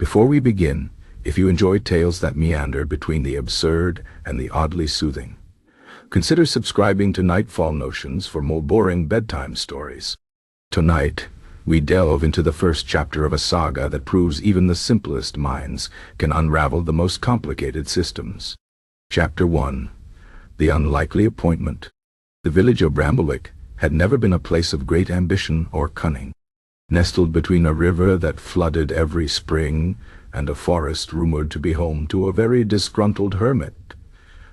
Before we begin, if you enjoy tales that meander between the absurd and the oddly soothing, consider subscribing to Nightfall Notions for more boring bedtime stories. Tonight, we delve into the first chapter of a saga that proves even the simplest minds can unravel the most complicated systems. Chapter 1. The Unlikely Appointment. The village of Bramblewick had never been a place of great ambition or cunning. Nestled between a river that flooded every spring and a forest rumored to be home to a very disgruntled hermit,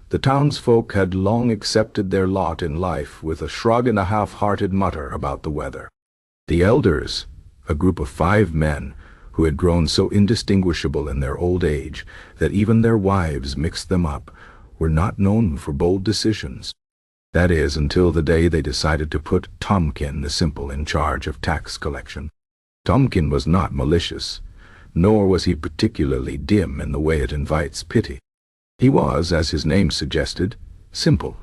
the townsfolk had long accepted their lot in life with a shrug and a half-hearted mutter about the weather. The elders, a group of 5 men who had grown so indistinguishable in their old age that even their wives mixed them up, were not known for bold decisions. That is, until the day they decided to put Tomkin the Simple in charge of tax collection. Tomkin was not malicious, nor was he particularly dim in the way it invites pity. He was, as his name suggested, simple.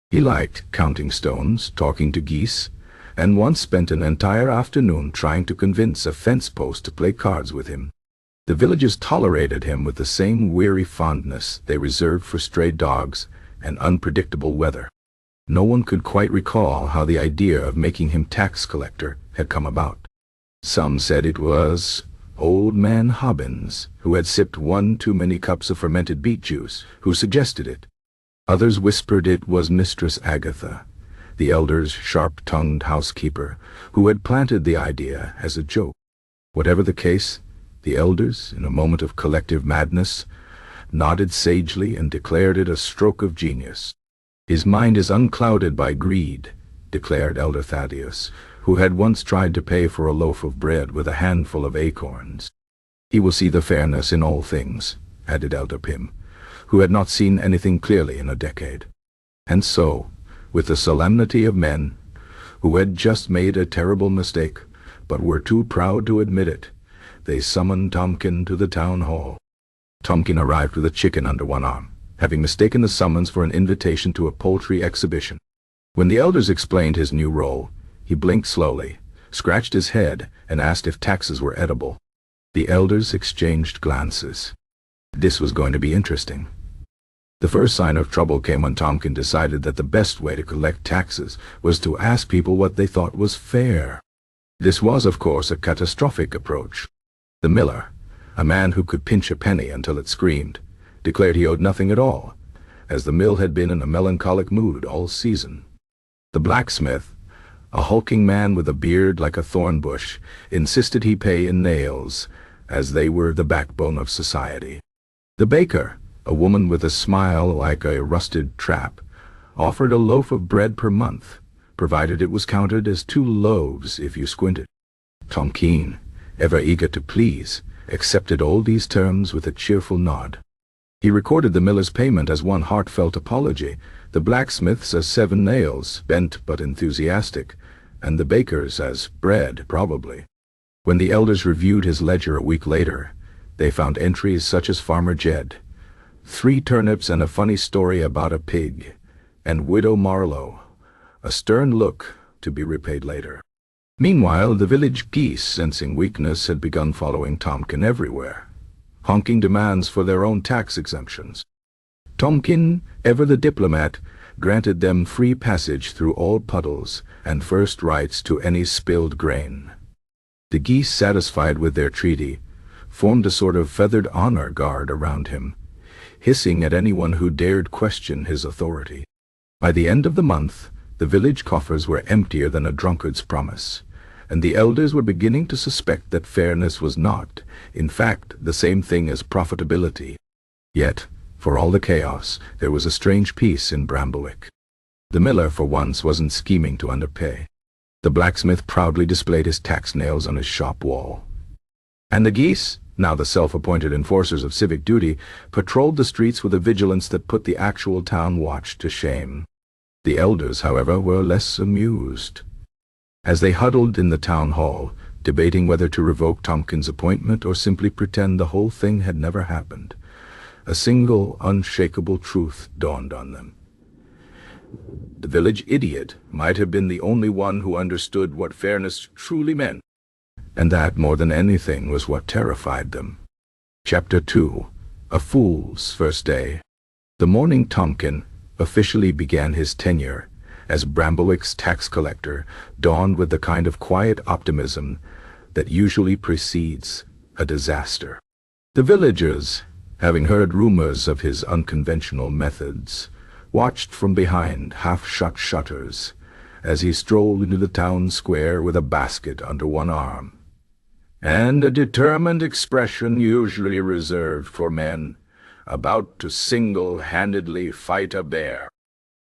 He liked counting stones, talking to geese, and once spent an entire afternoon trying to convince a fence post to play cards with him. The villagers tolerated him with the same weary fondness they reserved for stray dogs and unpredictable weather. No one could quite recall how the idea of making him tax collector had come about. Some said it was Old Man Hobbins, who had sipped 1 too many cups of fermented beet juice, who suggested it. Others whispered it was Mistress Agatha, the elder's sharp-tongued housekeeper, who had planted the idea as a joke. Whatever the case, the elders, in a moment of collective madness, nodded sagely and declared it a stroke of genius. "His mind is unclouded by greed," declared Elder Thaddeus, who had once tried to pay for a loaf of bread with a handful of acorns. "He will see the fairness in all things," added Elder Pym, who had not seen anything clearly in a decade. And so, with the solemnity of men who had just made a terrible mistake, but were too proud to admit it, they summoned Tomkin to the town hall. Tomkin arrived with a chicken under one arm, having mistaken the summons for an invitation to a poultry exhibition. When the elders explained his new role, he blinked slowly, scratched his head, and asked if taxes were edible. The elders exchanged glances. This was going to be interesting. The first sign of trouble came when Tomkin decided that the best way to collect taxes was to ask people what they thought was fair. This was, of course, a catastrophic approach. The miller, a man who could pinch a penny until it screamed, declared he owed nothing at all, as the mill had been in a melancholic mood all season. The blacksmith, a hulking man with a beard like a thorn bush, insisted he pay in nails, as they were the backbone of society. The baker, a woman with a smile like a rusted trap, offered a loaf of bread per month, provided it was counted as 2 loaves if you squinted. Tomkin, ever eager to please, accepted all these terms with a cheerful nod. He recorded the miller's payment as one heartfelt apology, the blacksmith's as 7 nails, bent but enthusiastic, and the baker's as bread, probably. When the elders reviewed his ledger a week later, they found entries such as Farmer Jed, 3 turnips and a funny story about a pig, and Widow Marlowe, a stern look to be repaid later. Meanwhile, the village geese, sensing weakness, had begun following Tomkin everywhere, honking demands for their own tax exemptions. Tomkin, ever the diplomat, granted them free passage through all puddles and first rights to any spilled grain. The geese, satisfied with their treaty, formed a sort of feathered honor guard around him, hissing at anyone who dared question his authority. By the end of the month, the village coffers were emptier than a drunkard's promise, and the elders were beginning to suspect that fairness was not, in fact, the same thing as profitability. Yet, for all the chaos, there was a strange peace in Bramblewick. The miller, for once, wasn't scheming to underpay. The blacksmith proudly displayed his tax nails on his shop wall. And the geese, now the self-appointed enforcers of civic duty, patrolled the streets with a vigilance that put the actual town watch to shame. The elders, however, were less amused. As they huddled in the town hall, debating whether to revoke Tomkin's appointment or simply pretend the whole thing had never happened, a single, unshakable truth dawned on them. The village idiot might have been the only one who understood what fairness truly meant, and that, more than anything, was what terrified them. Chapter 2. A Fool's First Day. The morning Tomkin officially began his tenure as Bramblewick's tax collector dawned with the kind of quiet optimism that usually precedes a disaster. The villagers, having heard rumors of his unconventional methods, watched from behind half-shut shutters as he strolled into the town square with a basket under one arm, and a determined expression usually reserved for men about to single-handedly fight a bear.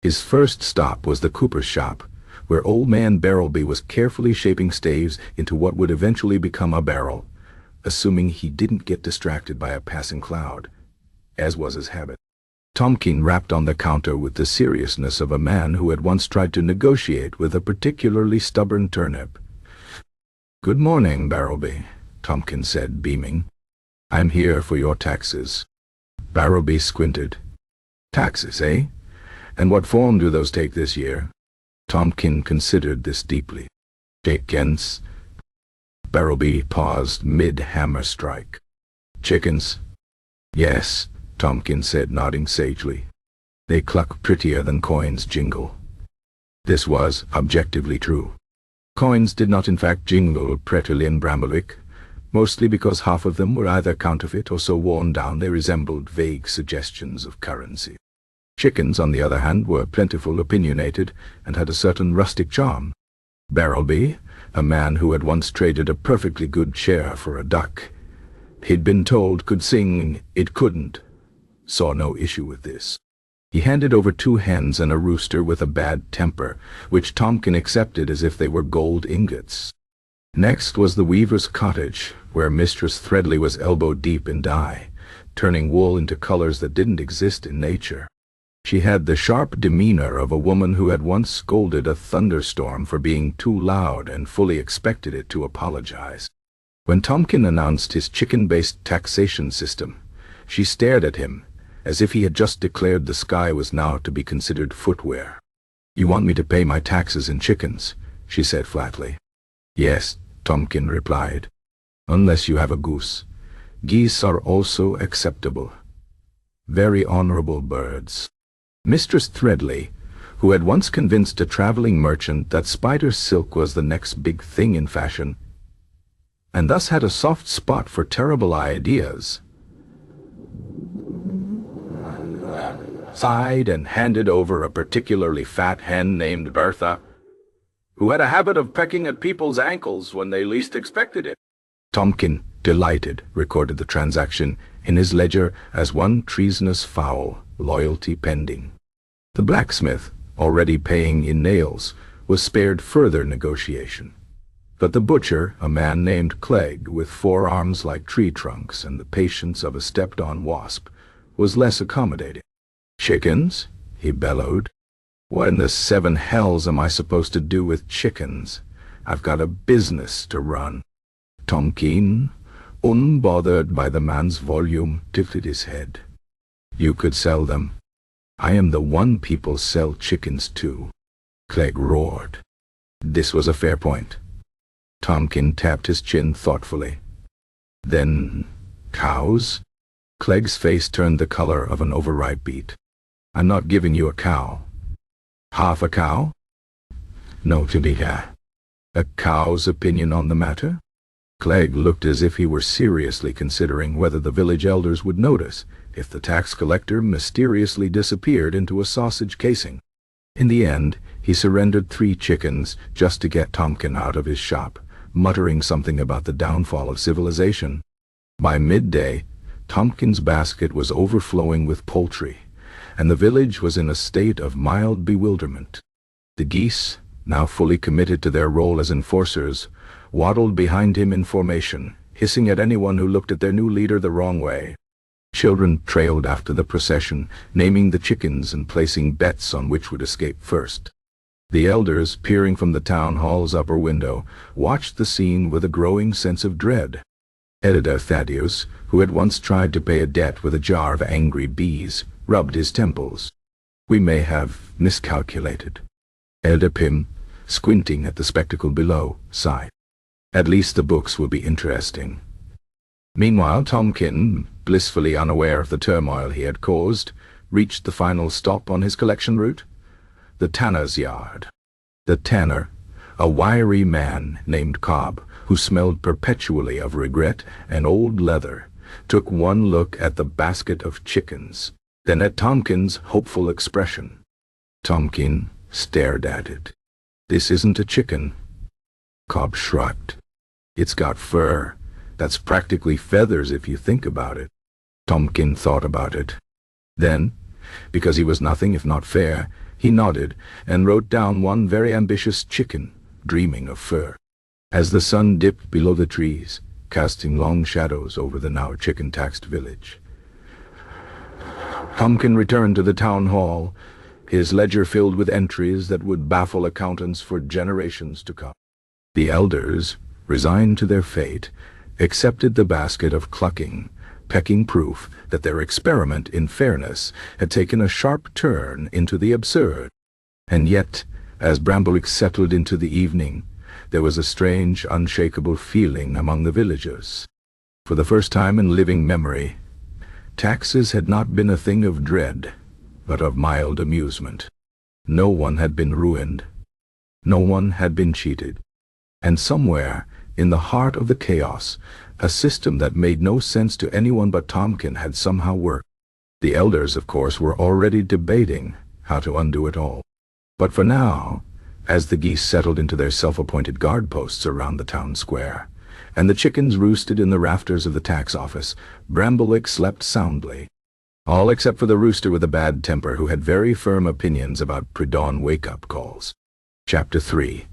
His first stop was the cooper's shop, where old man Barrelby was carefully shaping staves into what would eventually become a barrel, assuming he didn't get distracted by a passing cloud, as was his habit. Tomkin rapped on the counter with the seriousness of a man who had once tried to negotiate with a particularly stubborn turnip. "Good morning, Barrelby," Tomkin said, beaming. "I'm here for your taxes." Barrelby squinted. "Taxes, eh? And what form do those take this year?" Tomkin considered this deeply. "Chickens." Barrelby paused mid-hammer strike. "Chickens?" "Yes," Tomkin said, nodding sagely. "They cluck prettier than coins jingle." This was objectively true. Coins did not in fact jingle prettily in Bramblewick, mostly because half of them were either counterfeit or so worn down they resembled vague suggestions of currency. Chickens, on the other hand, were plentiful, opinionated, and had a certain rustic charm. Barrelby, a man who had once traded a perfectly good chair for a duck he'd been told could sing it couldn't, saw no issue with this. He handed over 2 hens and a rooster with a bad temper, which Tomkin accepted as if they were gold ingots. Next was the weaver's cottage, where Mistress Threadley was elbow-deep in dye, turning wool into colors that didn't exist in nature. She had the sharp demeanor of a woman who had once scolded a thunderstorm for being too loud and fully expected it to apologize. When Tomkin announced his chicken-based taxation system, she stared at him, as if he had just declared the sky was now to be considered footwear. "You want me to pay my taxes in chickens?" she said flatly. "Yes," Tomkin replied, "unless you have a goose. Geese are also acceptable. Very honorable birds." Mistress Threadley, who had once convinced a traveling merchant that spider silk was the next big thing in fashion, and thus had a soft spot for terrible ideas, sighed and handed over a particularly fat hen named Bertha, who had a habit of pecking at people's ankles when they least expected it. Tomkin, delighted, recorded the transaction in his ledger as one treasonous fowl, loyalty pending. The blacksmith, already paying in nails, was spared further negotiation. But the butcher, a man named Clegg, with 4 arms like tree trunks and the patience of a stepped-on wasp, was less accommodating. "Chickens?" he bellowed. "What in the 7 hells am I supposed to do with chickens? I've got a business to run." Tomkin, unbothered by the man's volume, tilted his head. "You could sell them. I am the one people sell chickens to," Clegg roared. This was a fair point. Tomkin tapped his chin thoughtfully. "Then cows?" Clegg's face turned the color of an overripe beet. "I'm not giving you a cow." "Half a cow?" "No, to be a cow's opinion on the matter?" Clegg looked as if he were seriously considering whether the village elders would notice if the tax collector mysteriously disappeared into a sausage casing. In the end, he surrendered 3 chickens just to get Tomkin out of his shop, muttering something about the downfall of civilization. By midday, Tomkin's basket was overflowing with poultry, and the village was in a state of mild bewilderment. The geese, now fully committed to their role as enforcers, waddled behind him in formation, hissing at anyone who looked at their new leader the wrong way. Children trailed after the procession, naming the chickens and placing bets on which would escape first. The elders, peering from the town hall's upper window, watched the scene with a growing sense of dread. Editor Thaddeus, who had once tried to pay a debt with a jar of angry bees, rubbed his temples. "We may have miscalculated." Elder Pym, squinting at the spectacle below, sighed. "At least the books will be interesting." Meanwhile, Tomkin, blissfully unaware of the turmoil he had caused, reached the final stop on his collection route, the tanner's yard. The tanner, a wiry man named Cobb, who smelled perpetually of regret and old leather, took one look at the basket of chickens, then at Tompkins' hopeful expression. Tompkin stared at it. "This isn't a chicken." Cobb shrugged. "It's got fur. That's practically feathers if you think about it." Tompkin thought about it. Then, because he was nothing if not fair, he nodded and wrote down one very ambitious chicken, dreaming of fur. As the sun dipped below the trees, casting long shadows over the now chicken-taxed village, Tompkin returned to the town hall, his ledger filled with entries that would baffle accountants for generations to come. The elders, resigned to their fate, accepted the basket of clucking, pecking proof that their experiment in fairness had taken a sharp turn into the absurd. And yet, as Bramblewick settled into the evening, there was a strange, unshakable feeling among the villagers. For the first time in living memory, taxes had not been a thing of dread, but of mild amusement. No one had been ruined. No one had been cheated. And somewhere, in the heart of the chaos, a system that made no sense to anyone but Tompkin had somehow worked. The elders, of course, were already debating how to undo it all. But for now, as the geese settled into their self-appointed guard posts around the town square, and the chickens roosted in the rafters of the tax office, Bramblewick slept soundly. All except for the rooster with a bad temper who had very firm opinions about pre-dawn wake-up calls. Chapter 3.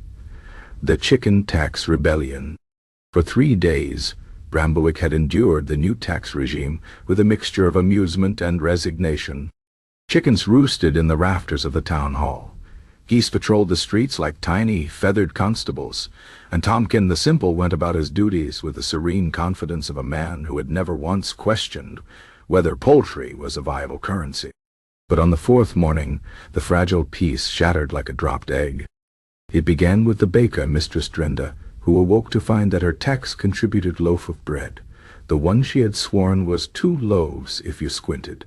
The Chicken Tax Rebellion. For 3 days, Bramblewick had endured the new tax regime with a mixture of amusement and resignation. Chickens roosted in the rafters of the town hall. Geese patrolled the streets like tiny, feathered constables, and Tompkin the Simple went about his duties with the serene confidence of a man who had never once questioned whether poultry was a viable currency. But on the 4th morning, the fragile peace shattered like a dropped egg. It began with the baker, Mistress Drenda, who awoke to find that her tax-contributed loaf of bread, the one she had sworn was 2 loaves if you squinted,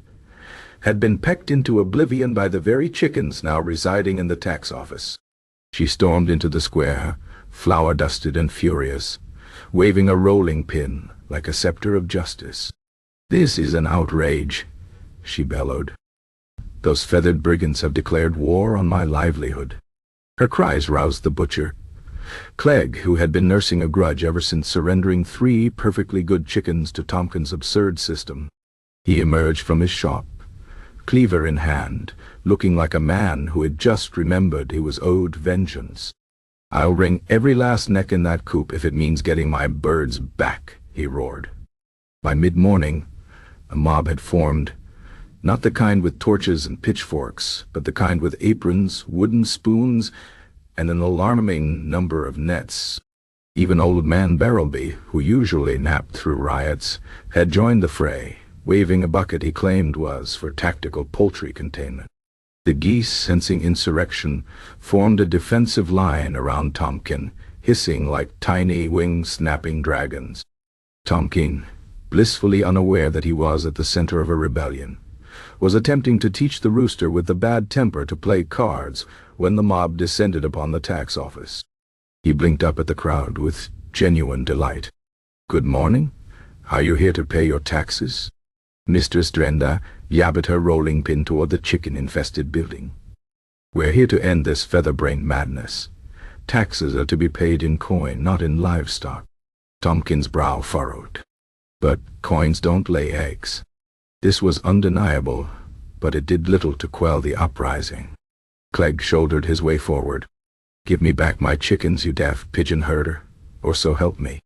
had been pecked into oblivion by the very chickens now residing in the tax office. She stormed into the square, flour-dusted and furious, waving a rolling pin like a scepter of justice. "This is an outrage," she bellowed. "Those feathered brigands have declared war on my livelihood." Her cries roused the butcher, Clegg, who had been nursing a grudge ever since surrendering 3 perfectly good chickens to Tompkin's absurd system. He emerged from his shop, cleaver in hand, looking like a man who had just remembered he was owed vengeance. "I'll wring every last neck in that coop if it means getting my birds back," he roared. By mid-morning, a mob had formed, not the kind with torches and pitchforks, but the kind with aprons, wooden spoons, and an alarming number of nets. Even Old Man Barrelby, who usually napped through riots, had joined the fray, waving a bucket he claimed was for tactical poultry containment. The geese, sensing insurrection, formed a defensive line around Tompkin, hissing like tiny wing-snapping dragons. Tompkin, blissfully unaware that he was at the center of a rebellion, was attempting to teach the rooster with the bad temper to play cards when the mob descended upon the tax office. He blinked up at the crowd with genuine delight. "Good morning. Are you here to pay your taxes?" Mistress Drenda yabbed her rolling pin toward the chicken-infested building. "We're here to end this feather-brained madness. Taxes are to be paid in coin, not in livestock." Tompkin's brow furrowed. "But coins don't lay eggs." This was undeniable, but it did little to quell the uprising. Clegg shouldered his way forward. "Give me back my chickens, you daft pigeon herder, or so help me."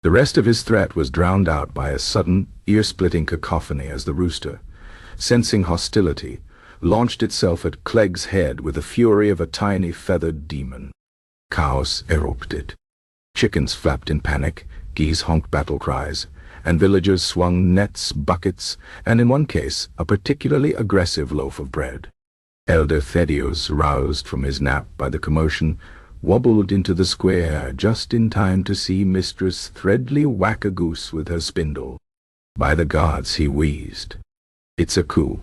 The rest of his threat was drowned out by a sudden, ear-splitting cacophony as the rooster, sensing hostility, launched itself at Clegg's head with the fury of a tiny feathered demon. Chaos erupted. Chickens flapped in panic, geese honked battle cries, and villagers swung nets, buckets, and in one case, a particularly aggressive loaf of bread. Elder Thaddeus, roused from his nap by the commotion, wobbled into the square just in time to see Mistress Threadley whack a goose with her spindle. By the gods, he wheezed. It's a coup.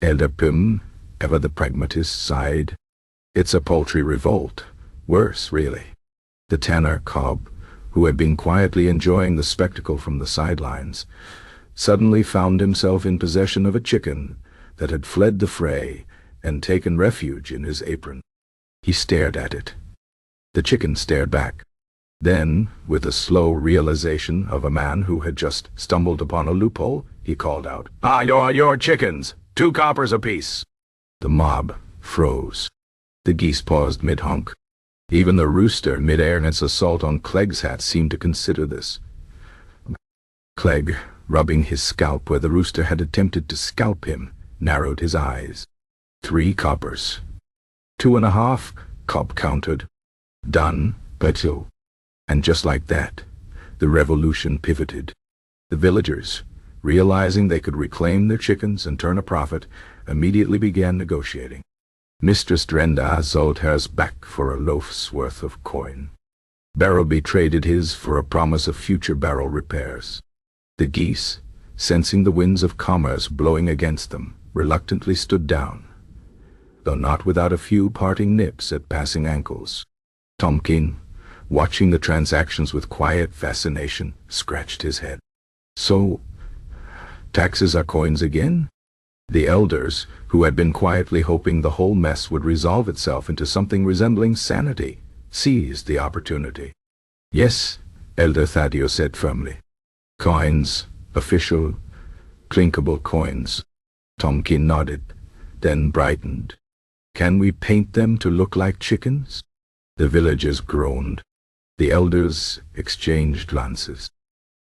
Elder Pym, ever the pragmatist, sighed. It's a poultry revolt. Worse, really. The tanner Cobb, who had been quietly enjoying the spectacle from the sidelines, suddenly found himself in possession of a chicken that had fled the fray and taken refuge in his apron. He stared at it. The chicken stared back. Then, with the slow realization of a man who had just stumbled upon a loophole, he called out, "Ah, your chickens! 2 coppers apiece!" The mob froze. The geese paused mid-honk. Even the rooster, mid-air in its assault on Clegg's hat, seemed to consider this. Clegg, rubbing his scalp where the rooster had attempted to scalp him, narrowed his eyes. 3 coppers. 2.5, Cobb countered. Done, but 2. And just like that, the revolution pivoted. The villagers, realizing they could reclaim their chickens and turn a profit, immediately began negotiating. Mistress Drenda sold hers back for a loaf's worth of coin. Barrowby traded his for a promise of future barrel repairs. The geese, sensing the winds of commerce blowing against them, reluctantly stood down, though not without a few parting nips at passing ankles. Tomkin, watching the transactions with quiet fascination, scratched his head. So, taxes are coins again? The elders, who had been quietly hoping the whole mess would resolve itself into something resembling sanity, seized the opportunity. Yes, Elder Thaddeus said firmly. Coins, official, clinkable coins. Tomkin nodded, then brightened. Can we paint them to look like chickens? The villagers groaned. The elders exchanged glances.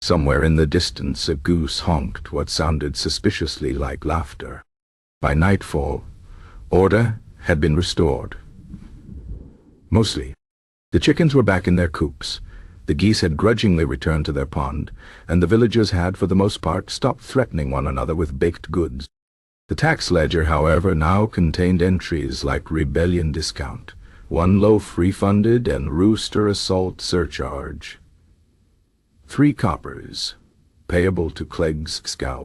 Somewhere in the distance a goose honked what sounded suspiciously like laughter. By nightfall, order had been restored. Mostly. The chickens were back in their coops. The geese had grudgingly returned to their pond, and the villagers had, for the most part, stopped threatening one another with baked goods. The tax ledger, however, now contained entries like rebellion discount, 1 loaf refunded, and rooster assault surcharge. 3 coppers, payable to Clegg's scout.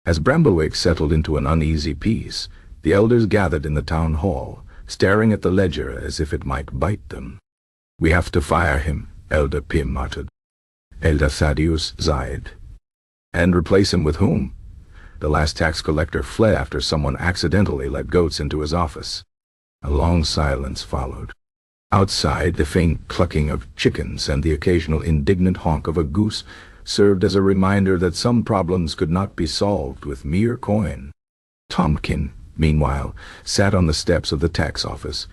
As Bramblewick settled into an uneasy peace, the elders gathered in the town hall, staring at the ledger as if it might bite them. We have to fire him, Elder Pym muttered. Elder Thaddeus sighed. And replace him with whom? The last tax collector fled after someone accidentally let goats into his office. A long silence followed. Outside, the faint clucking of chickens and the occasional indignant honk of a goose served as a reminder that some problems could not be solved with mere coin. Tomkin, meanwhile, sat on the steps of the tax office,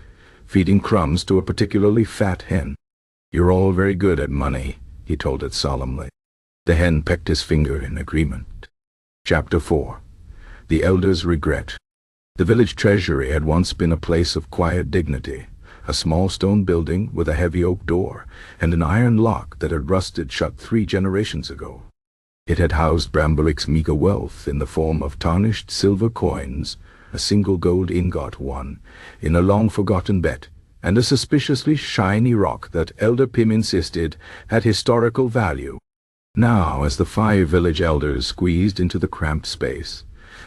feeding crumbs to a particularly fat hen. "You're all very good at money," he told it solemnly. The hen pecked his finger in agreement. Chapter 4. The Elders' Regret. The village treasury had once been a place of quiet dignity, a small stone building with a heavy oak door and an iron lock that had rusted shut 3 generations ago. It had housed Bramblewick's meager wealth in the form of tarnished silver coins, a single gold ingot won in a long-forgotten bet, and a suspiciously shiny rock that Elder Pym insisted had historical value. Now, as the 5 village elders squeezed into the cramped space,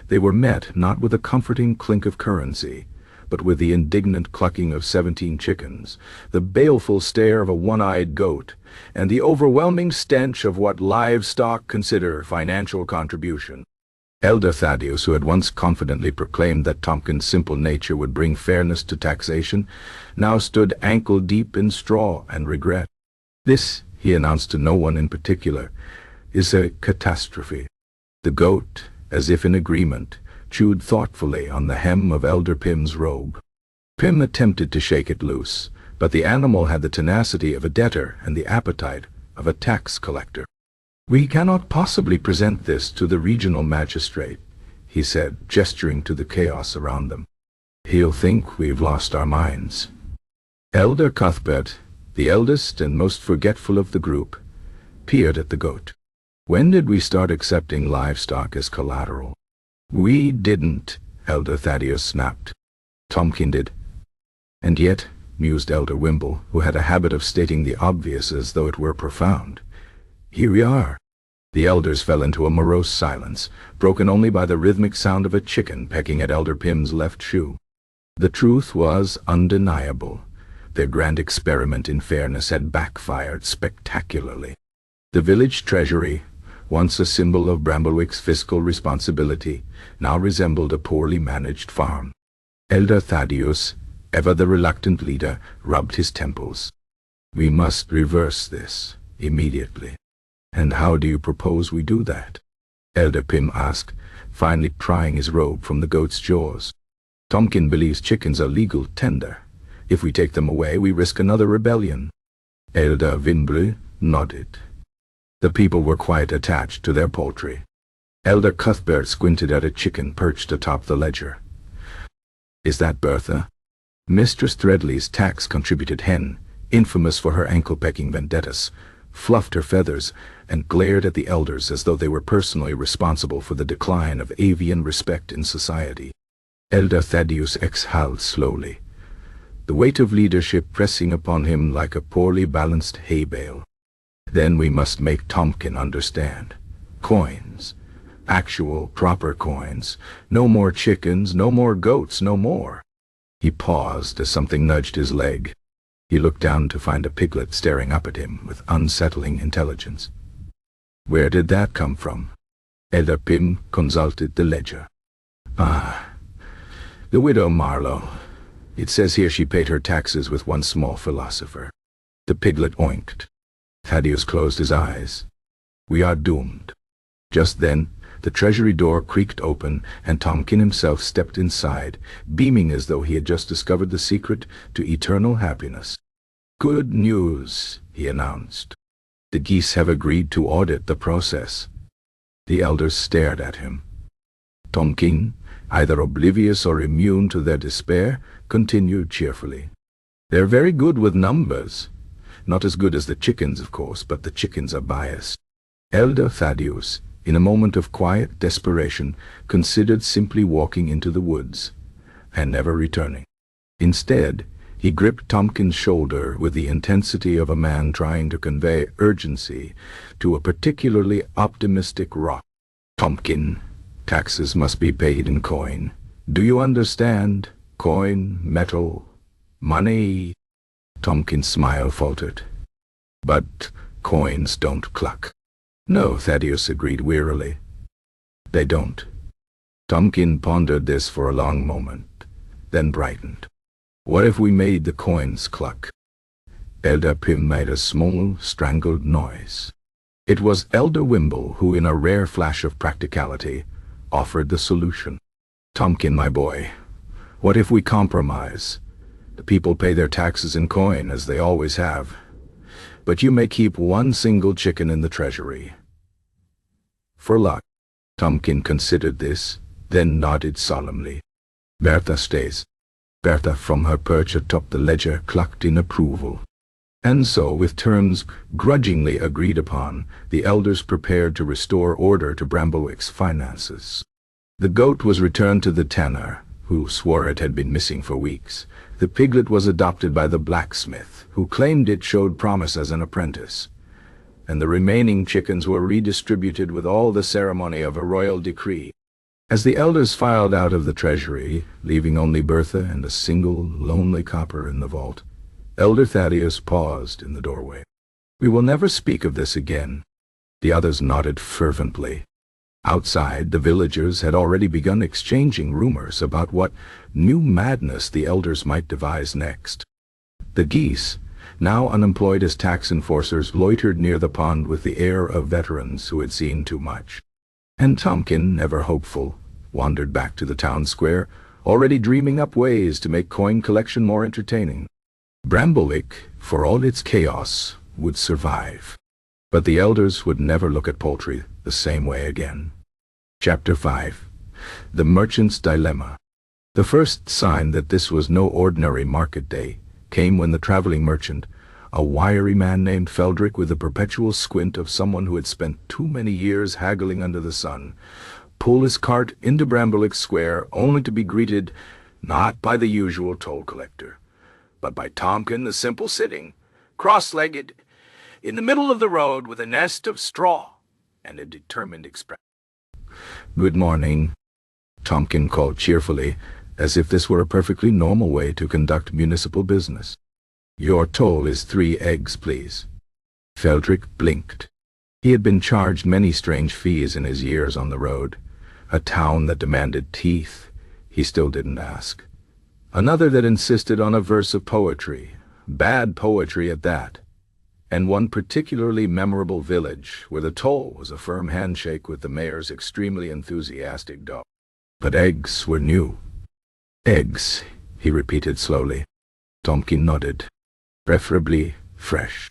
they were met not with a comforting clink of currency, but with the indignant clucking of 17 chickens, the baleful stare of a one-eyed goat, and the overwhelming stench of what Livestock consider financial contribution. Elder Thaddeus, who had once confidently proclaimed that Tompkins' simple nature would bring fairness to taxation, now stood ankle-deep in straw and regret. "This," he announced to no one in particular, "is a catastrophe." The goat, as if in agreement, chewed thoughtfully on the hem of Elder Pym's robe. Pym attempted to shake it loose, but the animal had the tenacity of a debtor and the appetite of a tax collector. "We cannot possibly present this to the regional magistrate," he said, gesturing to the chaos around them. "He'll think we've lost our minds." Elder Cuthbert, the eldest and most forgetful of the group, peered at the goat. "When did we start accepting livestock as collateral?" "We didn't," Elder Thaddeus snapped. "Tomkin did." "And yet," mused Elder Wimble, who had a habit of stating the obvious as though it were profound, "here we are." The elders fell into a morose silence, broken only by the rhythmic sound of a chicken pecking at Elder Pym's left shoe. The truth was undeniable. Their grand experiment in fairness had backfired spectacularly. The village treasury, once a symbol of Bramblewick's fiscal responsibility, now resembled a poorly managed farm. Elder Thaddeus, ever the reluctant leader, rubbed his temples. "We must reverse this immediately." "And how do you propose we do that?" Elder Pym asked, finally prying his robe from the goat's jaws. "Tomkin believes chickens are legal tender. If we take them away, we risk another rebellion." Elder Vinble nodded. The people were quite attached to their poultry. Elder Cuthbert squinted at a chicken perched atop the ledger. "Is that Bertha?" Mistress Threadley's tax-contributed hen, infamous for her ankle-pecking vendettas, fluffed her feathers and glared at the elders as though they were personally responsible for the decline of avian respect in society. Elder Thaddeus exhaled slowly, the weight of leadership pressing upon him like a poorly balanced hay bale. "Then we must make Tomkin understand. Coins. Actual, proper coins. No more chickens, no more goats, no more." He paused as something nudged his leg. He looked down to find a piglet staring up at him with unsettling intelligence. "Where did that come from?" Elder Pym consulted the ledger. The widow Marlowe. It says here she paid her taxes with one small philosopher." The piglet oinked. Thaddeus closed his eyes. "We are doomed." Just then, the treasury door creaked open, and Tomkin himself stepped inside, beaming as though he had just discovered the secret to eternal happiness. "Good news," he announced. "The geese have agreed to audit the process." The elders stared at him. Tomkin, either oblivious or immune to their despair, continued cheerfully. "They're very good with numbers. Not as good as the chickens, of course, but the chickens are biased." Elder Thaddeus, in a moment of quiet desperation, considered simply walking into the woods, and never returning. Instead, he gripped Tomkin's shoulder with the intensity of a man trying to convey urgency to a particularly optimistic rock. "Tomkin, taxes must be paid in coin. Do you understand? Coin, metal, money." Tomkin's smile faltered. "But coins don't cluck." "No," Thaddeus agreed wearily. "They don't." Tomkin pondered this for a long moment, then brightened. "What if we made the coins cluck?" Elder Pym made a small, strangled noise. It was Elder Wimble who, in a rare flash of practicality, offered the solution. "Tomkin, my boy, what if we compromise? The people pay their taxes in coin, as they always have. But you may keep one single chicken in the treasury. For luck." Tomkin considered this, then nodded solemnly. "Bertha stays." Bertha, from her perch atop the ledger, clucked in approval. And so, with terms grudgingly agreed upon, the elders prepared to restore order to Bramblewick's finances. The goat was returned to the tanner, who swore it had been missing for weeks. The piglet was adopted by the blacksmith, who claimed it showed promise as an apprentice. And the remaining chickens were redistributed with all the ceremony of a royal decree. As the elders filed out of the treasury, leaving only Bertha and a single lonely copper in the vault, Elder Thaddeus paused in the doorway. "We will never speak of this again." The others nodded fervently. Outside, the villagers had already begun exchanging rumors about what new madness the elders might devise next. The geese, now unemployed as tax enforcers, loitered near the pond with the air of veterans who had seen too much. And Tomkin, ever hopeful, wandered back to the town square, already dreaming up ways to make coin collection more entertaining. Bramblewick, for all its chaos, would survive. But the elders would never look at poultry the same way again. Chapter 5. The Merchant's Dilemma. The first sign that this was no ordinary market day came when the traveling merchant, a wiry man named Feldrick with the perpetual squint of someone who had spent too many years haggling under the sun, pulled his cart into Bramblewick Square, only to be greeted not by the usual toll collector, but by Tomkin the Simple sitting, cross-legged, in the middle of the road with a nest of straw. and a determined expression. "Good morning," Tompkin called cheerfully, as if this were a perfectly normal way to conduct municipal business. "Your toll is 3 eggs, please." Feldrick blinked. He had been charged many strange fees in his years on the road. A town that demanded teeth. He still didn't ask. Another that insisted on a verse of poetry, bad poetry at that, and one particularly memorable village where the toll was a firm handshake with the mayor's extremely enthusiastic dog. But eggs were new. "Eggs," he repeated slowly. Tompkin nodded. "Preferably fresh."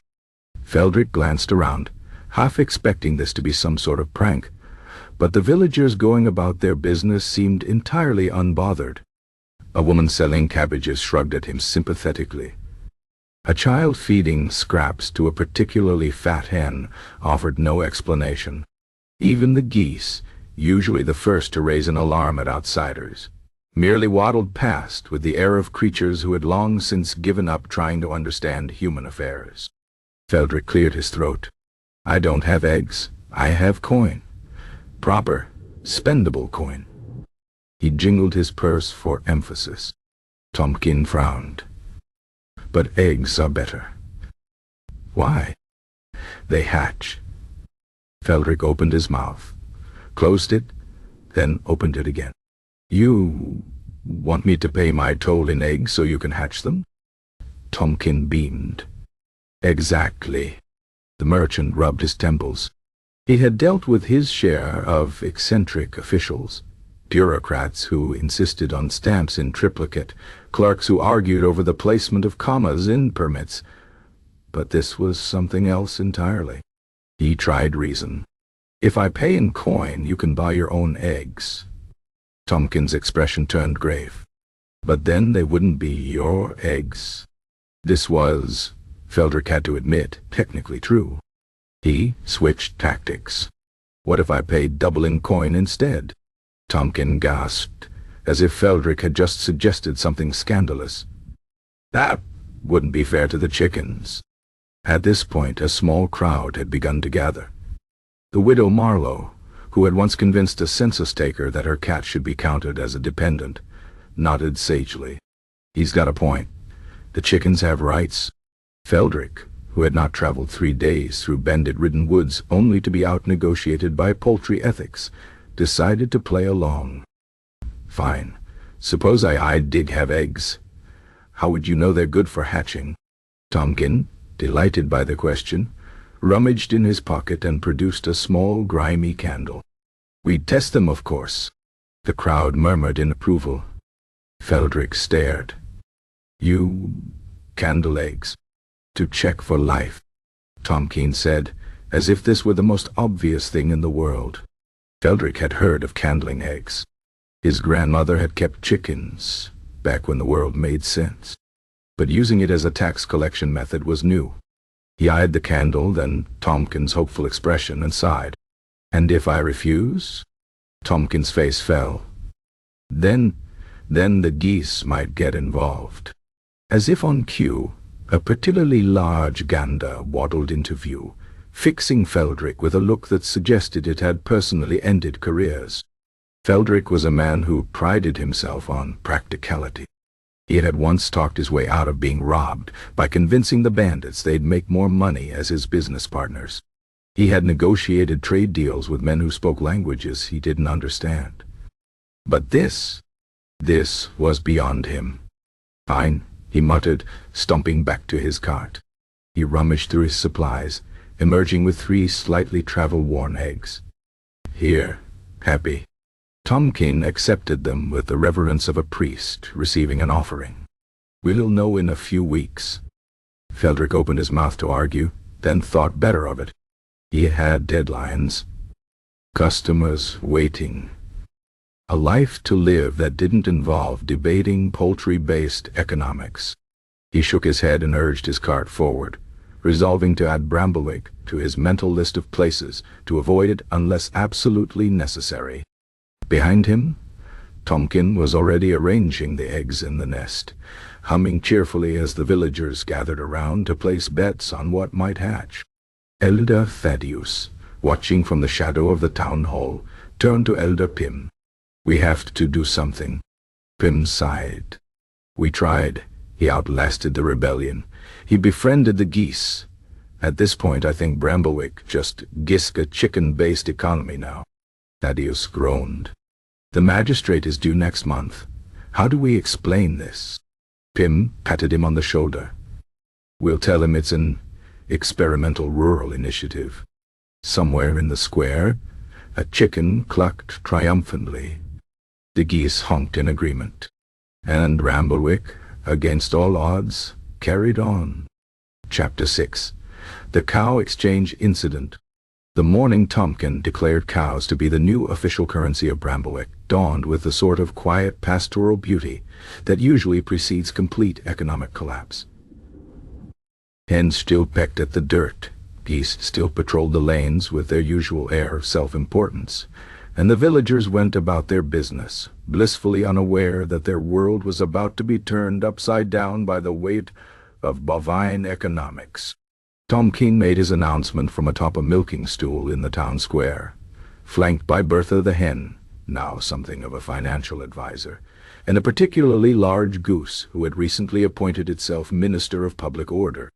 Feldrick glanced around, half expecting this to be some sort of prank, but the villagers going about their business seemed entirely unbothered. A woman selling cabbages shrugged at him sympathetically. A child feeding scraps to a particularly fat hen offered no explanation. Even the geese, usually the first to raise an alarm at outsiders, merely waddled past with the air of creatures who had long since given up trying to understand human affairs. Feldrick cleared his throat. "I don't have eggs. I have coin. Proper, spendable coin." He jingled his purse for emphasis. Tompkin frowned. "But eggs are better." "Why?" "They hatch." Feldrick opened his mouth, closed it, then opened it again. "You want me to pay my toll in eggs so you can hatch them?" Tompkin beamed. "Exactly." The merchant rubbed his temples. He had dealt with his share of eccentric officials, bureaucrats who insisted on stamps in triplicate, clerks who argued over the placement of commas in permits. But this was something else entirely. He tried reason. "If I pay in coin, you can buy your own eggs." Tompkin's expression turned grave. "But then they wouldn't be your eggs." This was, Feldrick had to admit, technically true. He switched tactics. "What if I paid double in coin instead?" Tompkin gasped, as if Feldrick had just suggested something scandalous. "That wouldn't be fair to the chickens." At this point, a small crowd had begun to gather. The widow Marlowe, who had once convinced a census taker that her cat should be counted as a dependent, nodded sagely. "He's got a point. The chickens have rights." Feldrick, who had not traveled 3 days through bandit-ridden woods only to be out-negotiated by poultry ethics, decided to play along. "Fine. Suppose I did have eggs. How would you know they're good for hatching?" Tompkin, delighted by the question, rummaged in his pocket and produced a small, grimy candle. "We'd test them, of course." The crowd murmured in approval. Feldrick stared. "You candle eggs?" "To check for life," Tompkin said, as if this were the most obvious thing in the world. Feldrick had heard of candling eggs. His grandmother had kept chickens, back when the world made sense. But using it as a tax collection method was new. He eyed the candle, then Tompkin's hopeful expression, and sighed. "And if I refuse?" Tompkin's face fell. Then the geese might get involved." As if on cue, a particularly large gander waddled into view, fixing Feldrick with a look that suggested it had personally ended careers. Feldrick was a man who prided himself on practicality. He had once talked his way out of being robbed by convincing the bandits they'd make more money as his business partners. He had negotiated trade deals with men who spoke languages he didn't understand. But this was beyond him. "Fine," he muttered, stumping back to his cart. He rummaged through his supplies, emerging with 3 slightly travel-worn eggs. "Here, happy." Tompkin accepted them with the reverence of a priest receiving an offering. "We'll know in a few weeks." Feldrick opened his mouth to argue, then thought better of it. He had deadlines. Customers waiting. A life to live that didn't involve debating poultry-based economics. He shook his head and urged his cart forward, resolving to add Bramblewick to his mental list of places to avoid it unless absolutely necessary. Behind him, Tompkin was already arranging the eggs in the nest, humming cheerfully as the villagers gathered around to place bets on what might hatch. Elder Thaddeus, watching from the shadow of the town hall, turned to Elder Pim. "We have to do something." Pim sighed. "We tried." He outlasted the rebellion. He befriended the geese. At this point, I think Bramblewick just gisk a chicken-based economy now. Thaddeus groaned. "The magistrate is due next month. How do we explain this?" Pim patted him on the shoulder. "We'll tell him it's an experimental rural initiative." Somewhere in the square, a chicken clucked triumphantly. The geese honked in agreement. And Bramblewick, against all odds, carried on. Chapter 6. The Cow Exchange Incident. The morning Tompkin declared cows to be the new official currency of Bramblewick dawned with the sort of quiet pastoral beauty that usually precedes complete economic collapse. Hens still pecked at the dirt, geese still patrolled the lanes with their usual air of self-importance, and the villagers went about their business, blissfully unaware that their world was about to be turned upside down by the weight of bovine economics. Tompkin made his announcement from atop a milking stool in the town square, flanked by Bertha the hen, now something of a financial advisor, and a particularly large goose who had recently appointed itself Minister of Public Order.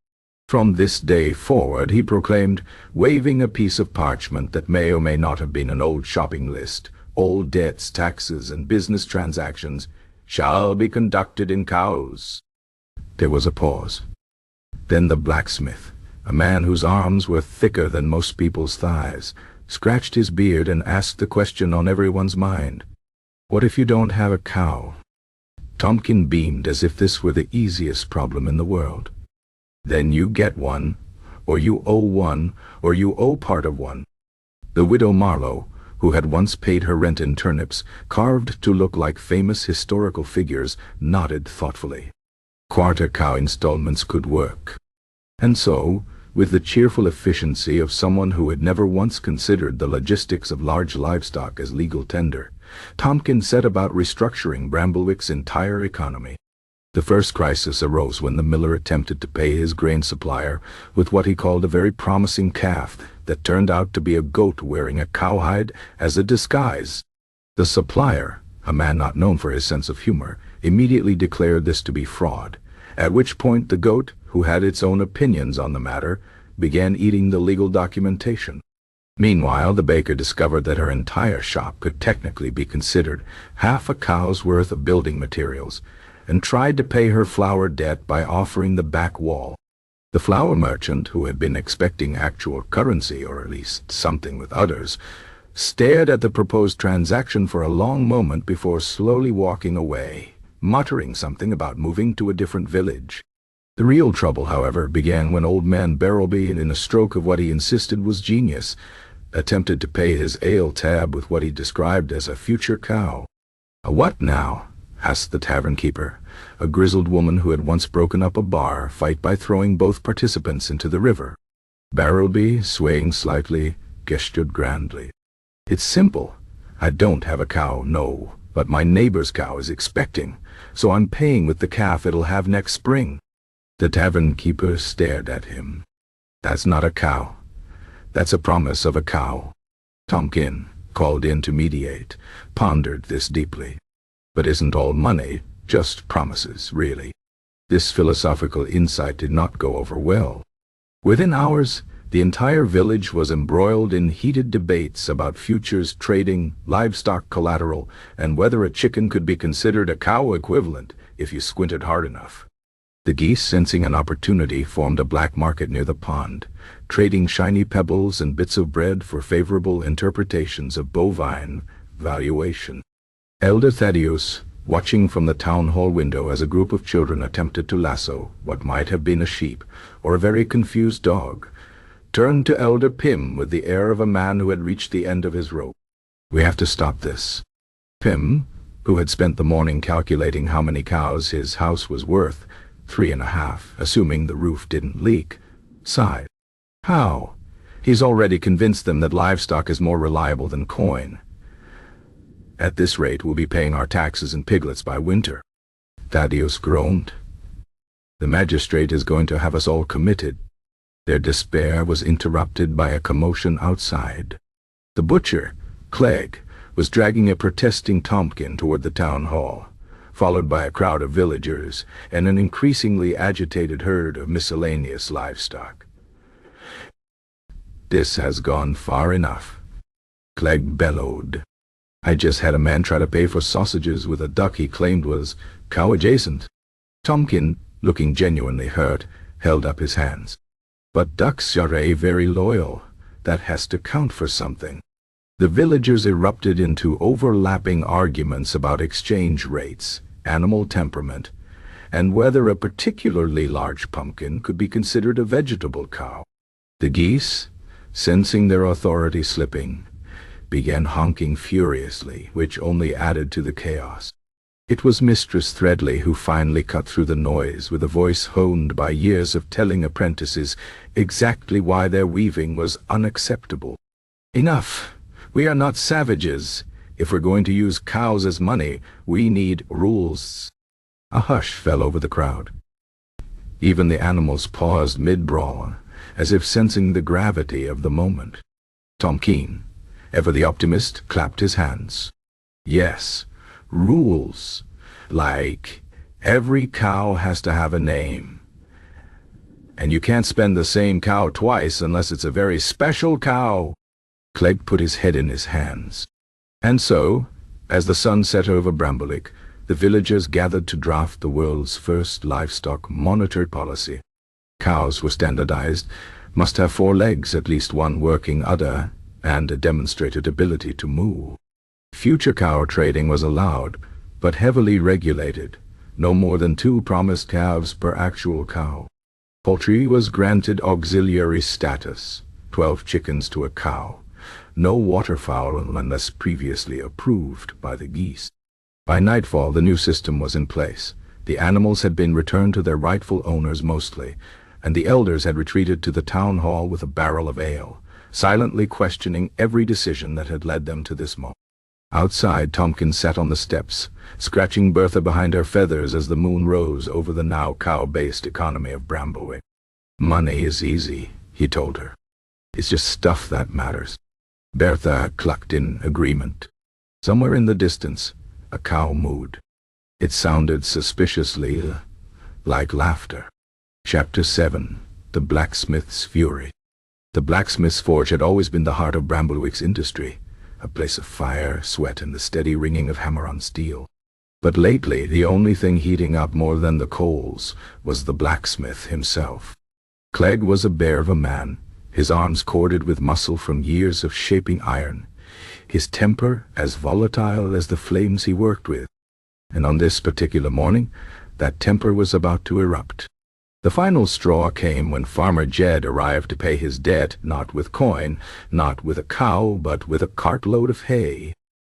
From this day forward, he proclaimed, waving a piece of parchment that may or may not have been an old shopping list, all debts, taxes, and business transactions shall be conducted in cows. There was a pause. Then the blacksmith, a man whose arms were thicker than most people's thighs, scratched his beard and asked the question on everyone's mind. "What if you don't have a cow?" Tompkin beamed as if this were the easiest problem in the world. "Then you get one, or you owe one, or you owe part of one." The widow Marlowe, who had once paid her rent in turnips, carved to look like famous historical figures, nodded thoughtfully. Quarter cow installments could work. And so, with the cheerful efficiency of someone who had never once considered the logistics of large livestock as legal tender, Tompkin set about restructuring Bramblewick's entire economy. The first crisis arose when the miller attempted to pay his grain supplier with what he called a very promising calf that turned out to be a goat wearing a cowhide as a disguise. The supplier, a man not known for his sense of humor, immediately declared this to be fraud, at which point the goat, who had its own opinions on the matter, began eating the legal documentation. Meanwhile, the baker discovered that her entire shop could technically be considered half a cow's worth of building materials, and tried to pay her flour debt by offering the back wall. The flour merchant, who had been expecting actual currency, or at least something with others, stared at the proposed transaction for a long moment before slowly walking away, muttering something about moving to a different village. The real trouble, however, began when old man Barrelby, in a stroke of what he insisted was genius, attempted to pay his ale tab with what he described as a future cow. "A what now?" asked the tavern keeper, a grizzled woman who had once broken up a bar fight by throwing both participants into the river. Barrelby, swaying slightly, gestured grandly. "It's simple. I don't have a cow, no, but my neighbor's cow is expecting, so I'm paying with the calf it'll have next spring." The tavern keeper stared at him. "That's not a cow. That's a promise of a cow." Tompkin, called in to mediate, pondered this deeply. But isn't all money just promises, really? This philosophical insight did not go over well. Within hours, the entire village was embroiled in heated debates about futures trading, livestock collateral, and whether a chicken could be considered a cow equivalent if you squinted hard enough. The geese, sensing an opportunity, formed a black market near the pond, trading shiny pebbles and bits of bread for favorable interpretations of bovine valuation. Elder Thaddeus, watching from the town hall window as a group of children attempted to lasso what might have been a sheep or a very confused dog, turned to Elder Pim with the air of a man who had reached the end of his rope. "We have to stop this." Pim, who had spent the morning calculating how many cows his house was worth, 3.5, assuming the roof didn't leak, sighed. "How? He's already convinced them that livestock is more reliable than coin. At this rate, we'll be paying our taxes in piglets by winter." Thaddeus groaned. "The magistrate is going to have us all committed." Their despair was interrupted by a commotion outside. The butcher, Clegg, was dragging a protesting Tompkin toward the town hall, followed by a crowd of villagers and an increasingly agitated herd of miscellaneous livestock. "This has gone far enough," Clegg bellowed. "I just had a man try to pay for sausages with a duck he claimed was cow-adjacent." Tompkin, looking genuinely hurt, held up his hands. "But ducks are very loyal. That has to count for something." The villagers erupted into overlapping arguments about exchange rates, animal temperament, and whether a particularly large pumpkin could be considered a vegetable cow. The geese, sensing their authority slipping, began honking furiously, which only added to the chaos. It was Mistress Threadley who finally cut through the noise with a voice honed by years of telling apprentices exactly why their weaving was unacceptable. "Enough! We are not savages. If we're going to use cows as money, we need rules." A hush fell over the crowd. Even the animals paused mid-brawl, as if sensing the gravity of the moment. Tompkin, ever the optimist, clapped his hands. "Yes, rules. Like, every cow has to have a name. And you can't spend the same cow twice unless it's a very special cow." Clegg put his head in his hands. And so, as the sun set over Bramblick, the villagers gathered to draft the world's first livestock monitored policy. Cows were standardized, must have 4 legs, at least one working udder, and a demonstrated ability to moo. Future cow trading was allowed, but heavily regulated, no more than 2 promised calves per actual cow. Poultry was granted auxiliary status, 12 chickens to a cow. No waterfowl unless previously approved by the geese. By nightfall, the new system was in place. The animals had been returned to their rightful owners mostly, and the elders had retreated to the town hall with a barrel of ale, silently questioning every decision that had led them to this moment. Outside, Tompkin sat on the steps, scratching Bertha behind her feathers as the moon rose over the now cow-based economy of Bramblewick. "Money is easy," he told her. "It's just stuff that matters." Bertha clucked in agreement. Somewhere in the distance, a cow mooed. It sounded suspiciously like laughter. Chapter 7. The Blacksmith's Fury. The blacksmith's forge had always been the heart of Bramblewick's industry, a place of fire, sweat, and the steady ringing of hammer on steel. But lately, the only thing heating up more than the coals was the blacksmith himself. Clegg was a bear of a man, his arms corded with muscle from years of shaping iron, his temper as volatile as the flames he worked with. And on this particular morning, that temper was about to erupt. The final straw came when Farmer Jed arrived to pay his debt, not with coin, not with a cow, but with a cartload of hay.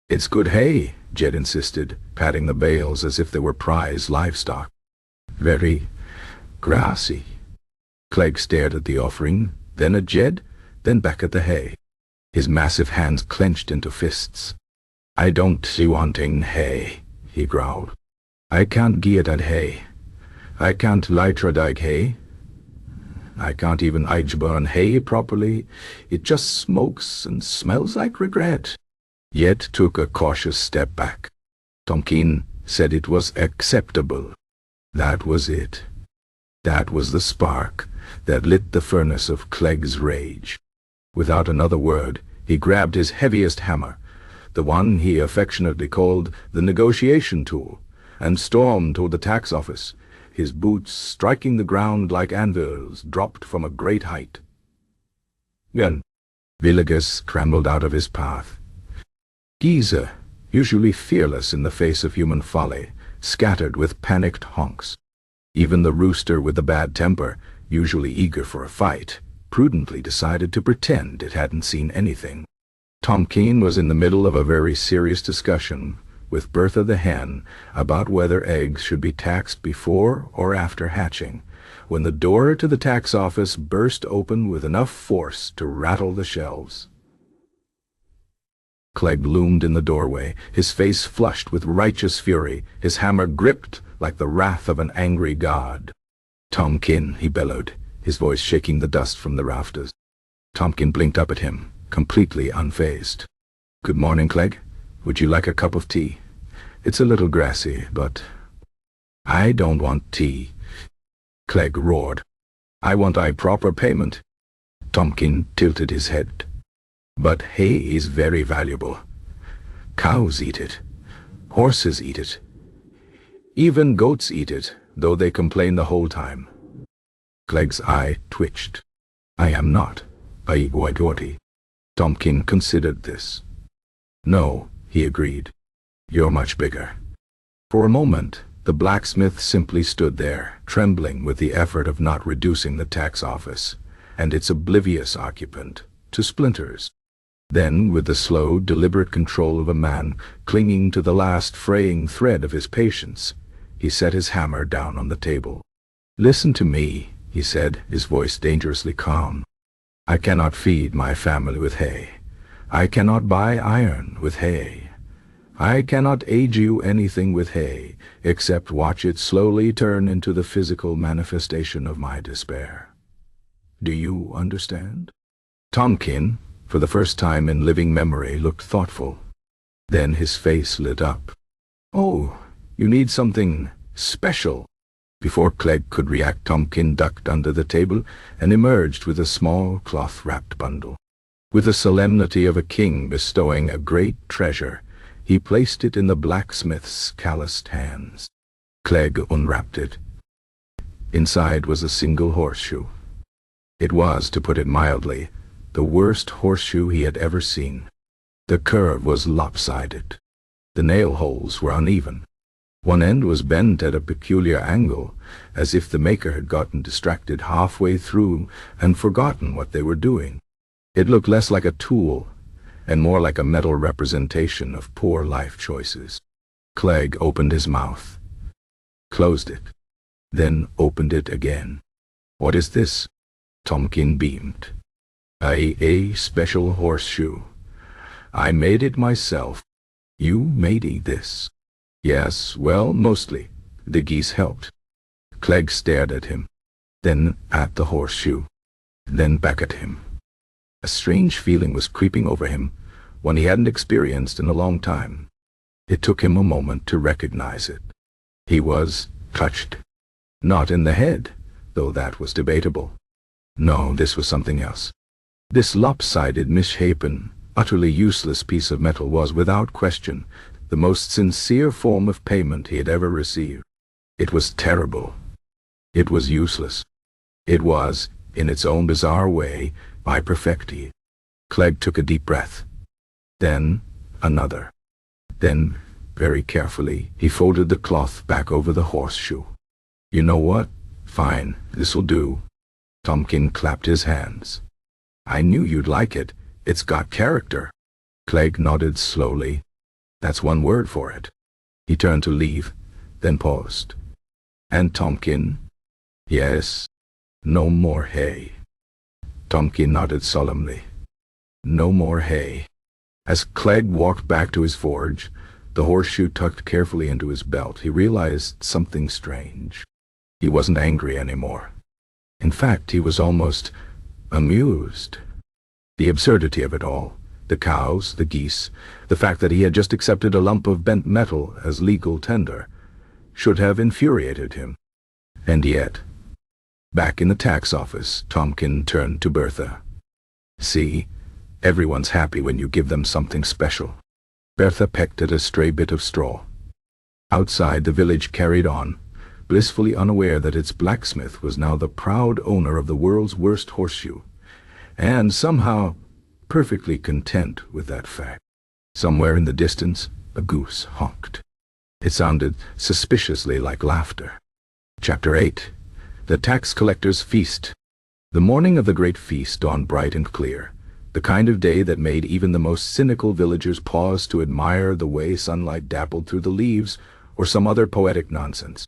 "It's good hay," Jed insisted, patting the bales as if they were prize livestock. "Very grassy." Clegg stared at the offering, then at Jed, then back at the hay. His massive hands clenched into fists. "I don't see wanting hay," he growled. "I can't get at hay. I can't litradig hay. I can't even burn hay properly. It just smokes and smells like regret." Jed took a cautious step back. Tompkin said it was acceptable. That was it. That was the spark that lit the furnace of Clegg's rage. Without another word, he grabbed his heaviest hammer, the one he affectionately called the negotiation tool, and stormed toward the tax office, his boots striking the ground like anvils dropped from a great height. "Gun!" Villagers scrambled out of his path. Geezer, usually fearless in the face of human folly, scattered with panicked honks. Even the rooster with the bad temper, usually eager for a fight, prudently decided to pretend it hadn't seen anything. Tompkin was in the middle of a very serious discussion with Bertha the hen about whether eggs should be taxed before or after hatching, when the door to the tax office burst open with enough force to rattle the shelves. Clegg loomed in the doorway, his face flushed with righteous fury, his hammer gripped like the wrath of an angry god. "Tompkin," he bellowed, his voice shaking the dust from the rafters. Tompkin blinked up at him, completely unfazed. "Good morning, Clegg. Would you like a cup of tea? It's a little grassy, but—" "I don't want tea," Clegg roared. "I want proper payment." Tompkin tilted his head. "But hay is very valuable. Cows eat it. Horses eat it. Even goats eat it, though they complain the whole time." Clegg's eye twitched. "I am not a Waigoti." Tompkin considered this. "No," he agreed. "You're much bigger." For a moment, the blacksmith simply stood there, trembling with the effort of not reducing the tax office and its oblivious occupant to splinters. Then, with the slow, deliberate control of a man clinging to the last fraying thread of his patience, he set his hammer down on the table. "Listen to me," he said, his voice dangerously calm. "I cannot feed my family with hay. I cannot buy iron with hay. I cannot aid you anything with hay, except watch it slowly turn into the physical manifestation of my despair. Do you understand?" Tompkin, for the first time in living memory, looked thoughtful. Then his face lit up. "Oh, you need something special." Before Clegg could react, Tompkin ducked under the table and emerged with a small cloth-wrapped bundle. With the solemnity of a king bestowing a great treasure, he placed it in the blacksmith's calloused hands. Clegg unwrapped it. Inside was a single horseshoe. It was, to put it mildly, the worst horseshoe he had ever seen. The curve was lopsided. The nail holes were uneven. One end was bent at a peculiar angle, as if the maker had gotten distracted halfway through and forgotten what they were doing. It looked less like a tool and more like a metal representation of poor life choices. Clegg opened his mouth, closed it, then opened it again. "What is this?" Tompkin beamed. A special horseshoe. I made it myself." "You made this?" "Yes, well, mostly. The geese helped." Clegg stared at him, then at the horseshoe, then back at him. A strange feeling was creeping over him, one he hadn't experienced in a long time. It took him a moment to recognize it. He was touched. Not in the head, though that was debatable. No, this was something else. This lopsided, misshapen, utterly useless piece of metal was, without question, the most sincere form of payment he had ever received. It was terrible. It was useless. It was, in its own bizarre way, by perfecti. Clegg took a deep breath. Then another. Then, very carefully, he folded the cloth back over the horseshoe. "You know what? Fine, this'll do." Tompkin clapped his hands. "I knew you'd like it. It's got character." Clegg nodded slowly. "That's one word for it." He turned to leave, then paused. "And Tompkin?" "Yes. No more hay." Tompkin nodded solemnly. "No more hay." As Clegg walked back to his forge, the horseshoe tucked carefully into his belt, he realized something strange. He wasn't angry anymore. In fact, he was almost amused. The absurdity of it all, the cows, the geese, the fact that he had just accepted a lump of bent metal as legal tender, should have infuriated him. And yet, back in the tax office, Tompkin turned to Bertha. "See, everyone's happy when you give them something special." Bertha pecked at a stray bit of straw. Outside, the village carried on, blissfully unaware that its blacksmith was now the proud owner of the world's worst horseshoe, and somehow perfectly content with that fact. Somewhere in the distance, a goose honked. It sounded suspiciously like laughter. Chapter 8. The Tax Collector's Feast. The morning of the great feast dawned bright and clear, the kind of day that made even the most cynical villagers pause to admire the way sunlight dappled through the leaves, or some other poetic nonsense.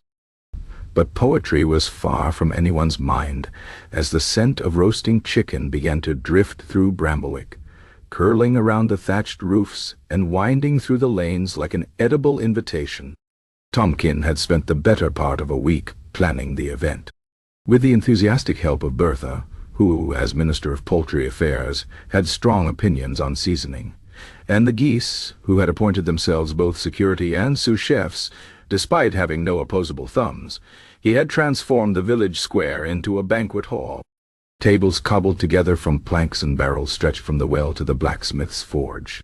But poetry was far from anyone's mind as the scent of roasting chicken began to drift through Bramblewick, curling around the thatched roofs and winding through the lanes like an edible invitation. Tompkin had spent the better part of a week planning the event. With the enthusiastic help of Bertha, who, as Minister of Poultry Affairs, had strong opinions on seasoning, and the geese, who had appointed themselves both security and sous chefs, despite having no opposable thumbs, he had transformed the village square into a banquet hall. Tables cobbled together from planks and barrels stretched from the well to the blacksmith's forge.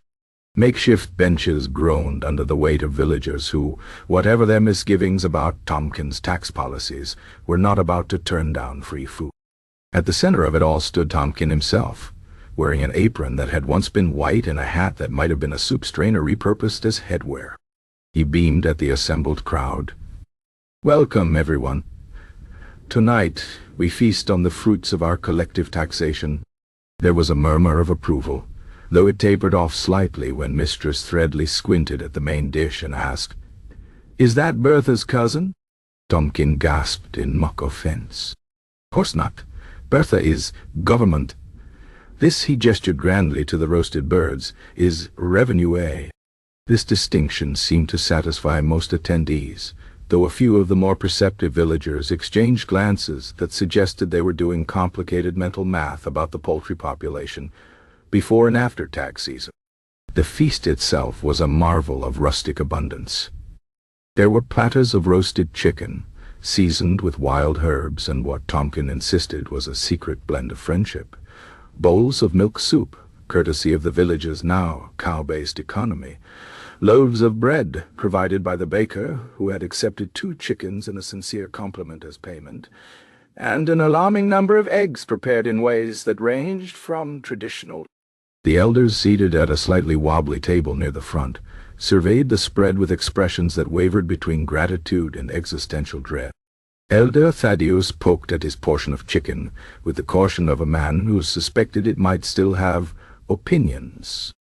Makeshift benches groaned under the weight of villagers who, whatever their misgivings about Tompkins' tax policies, were not about to turn down free food. At the center of it all stood Tompkin himself, wearing an apron that had once been white and a hat that might have been a soup strainer repurposed as headwear. He beamed at the assembled crowd. "Welcome, everyone. Tonight, we feast on the fruits of our collective taxation." There was a murmur of approval, though it tapered off slightly when Mistress Threadley squinted at the main dish and asked, "Is that Bertha's cousin?" Tompkin gasped in mock offense. "Of course not. Bertha is government. This," he gestured grandly to the roasted birds, "is revenue A." This distinction seemed to satisfy most attendees, though a few of the more perceptive villagers exchanged glances that suggested they were doing complicated mental math about the poultry population before and after tax season. The feast itself was a marvel of rustic abundance. There were platters of roasted chicken, seasoned with wild herbs and what Tompkin insisted was a secret blend of friendship, bowls of milk soup, courtesy of the village's now cow-based economy, loaves of bread provided by the baker, who had accepted 2 chickens and a sincere compliment as payment, and an alarming number of eggs prepared in ways that ranged from traditional. The elders, seated at a slightly wobbly table near the front, surveyed the spread with expressions that wavered between gratitude and existential dread. Elder Thaddeus poked at his portion of chicken with the caution of a man who suspected it might still have opinions.